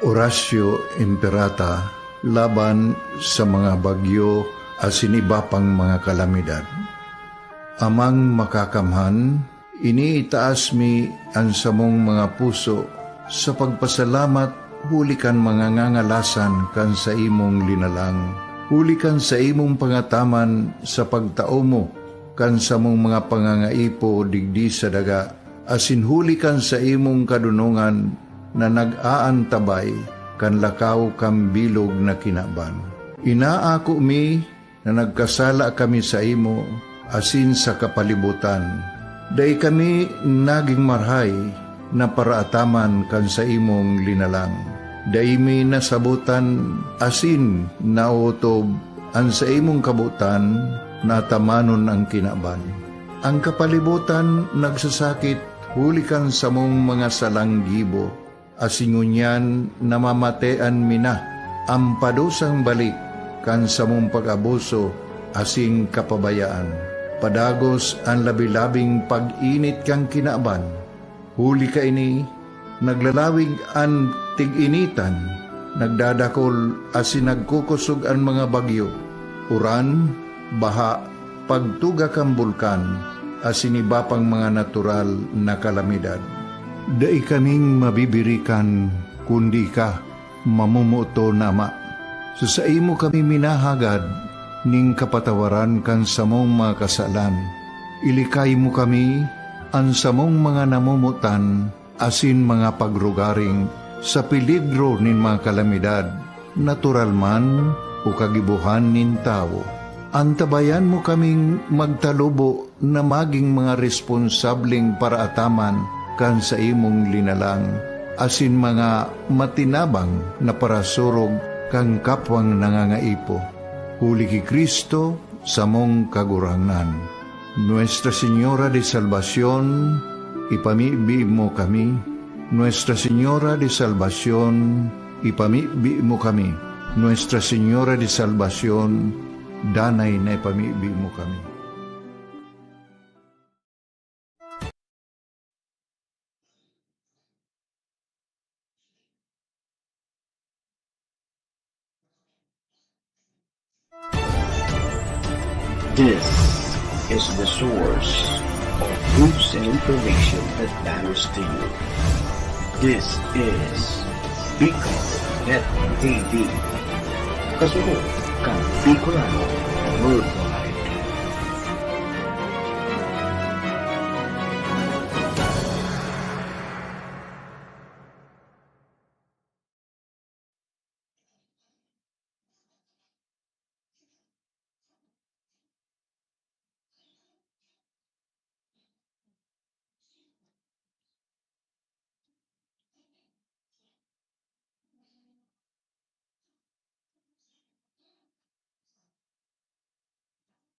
Orasyo Imperata laban sa mga bagyo asin iba pang mga kalamidad. Amang makakamhan, iniitaas mi ang samong mga puso sa pagpasalamat, hulikan mga ngangalasan kan sa imong linalang. Hulikan sa imong pangataman sa pagtao mo, kan sa mong mga pangangaipo digdi sa daga, asin hulikan sa imong kadunungan na nag-aantabay kan lakaw kang bilog na kinaban. Inaako mi na nagkasala kami sa imo, asin sa kapalibutan. Day kami naging marhay na paraataman kan sa imong linalang. Day mi nasabutan asin nautob ang sa imong kabutan na tamanon ang kinaban. Ang kapalibutan nagsasakit, hulikan sa mong mga salanggibo, asingunyan namamatean mina, ang padusang balik kan sa mong pag-abuso, asing kapabayaan. Padagos ang labi-labing pag-init kang kinaban. Huli ka ini, naglalawig ang tig-initan, nagdadakol asin nagkukusog ang mga bagyo. Uran, baha, pagtuga kang bulkan, asin iba pang mga natural na kalamidad. Dai kaming mabibirikan, kundi ka, mamumuto nama. So sa imo kami minahagad, ning kapatawaran kan samong mga kasalan. Ilikay mo kami, ang samong mga namumutan, asin mga pagrugaring, sa peligro nin mga kalamidad, natural man o kagibuhan nin tao. Antabayan mo kaming magtalubo na maging mga responsabling paraataman kan sa imong linalang, asin mga matinabang na parasurog kang kapwang nangangaipo. Huli ki Kristo sa mong kagurangan. Nuestra Señora de Salvación, ipamibi mo kami. Nuestra Señora de Salvación, ipamibi mo kami. Nuestra Señora de Salvación, danay na ipamibi mo kami. This is the source of news and information that matters to you. This is Bicol Net TV. Kasunod kang Bicolano, Word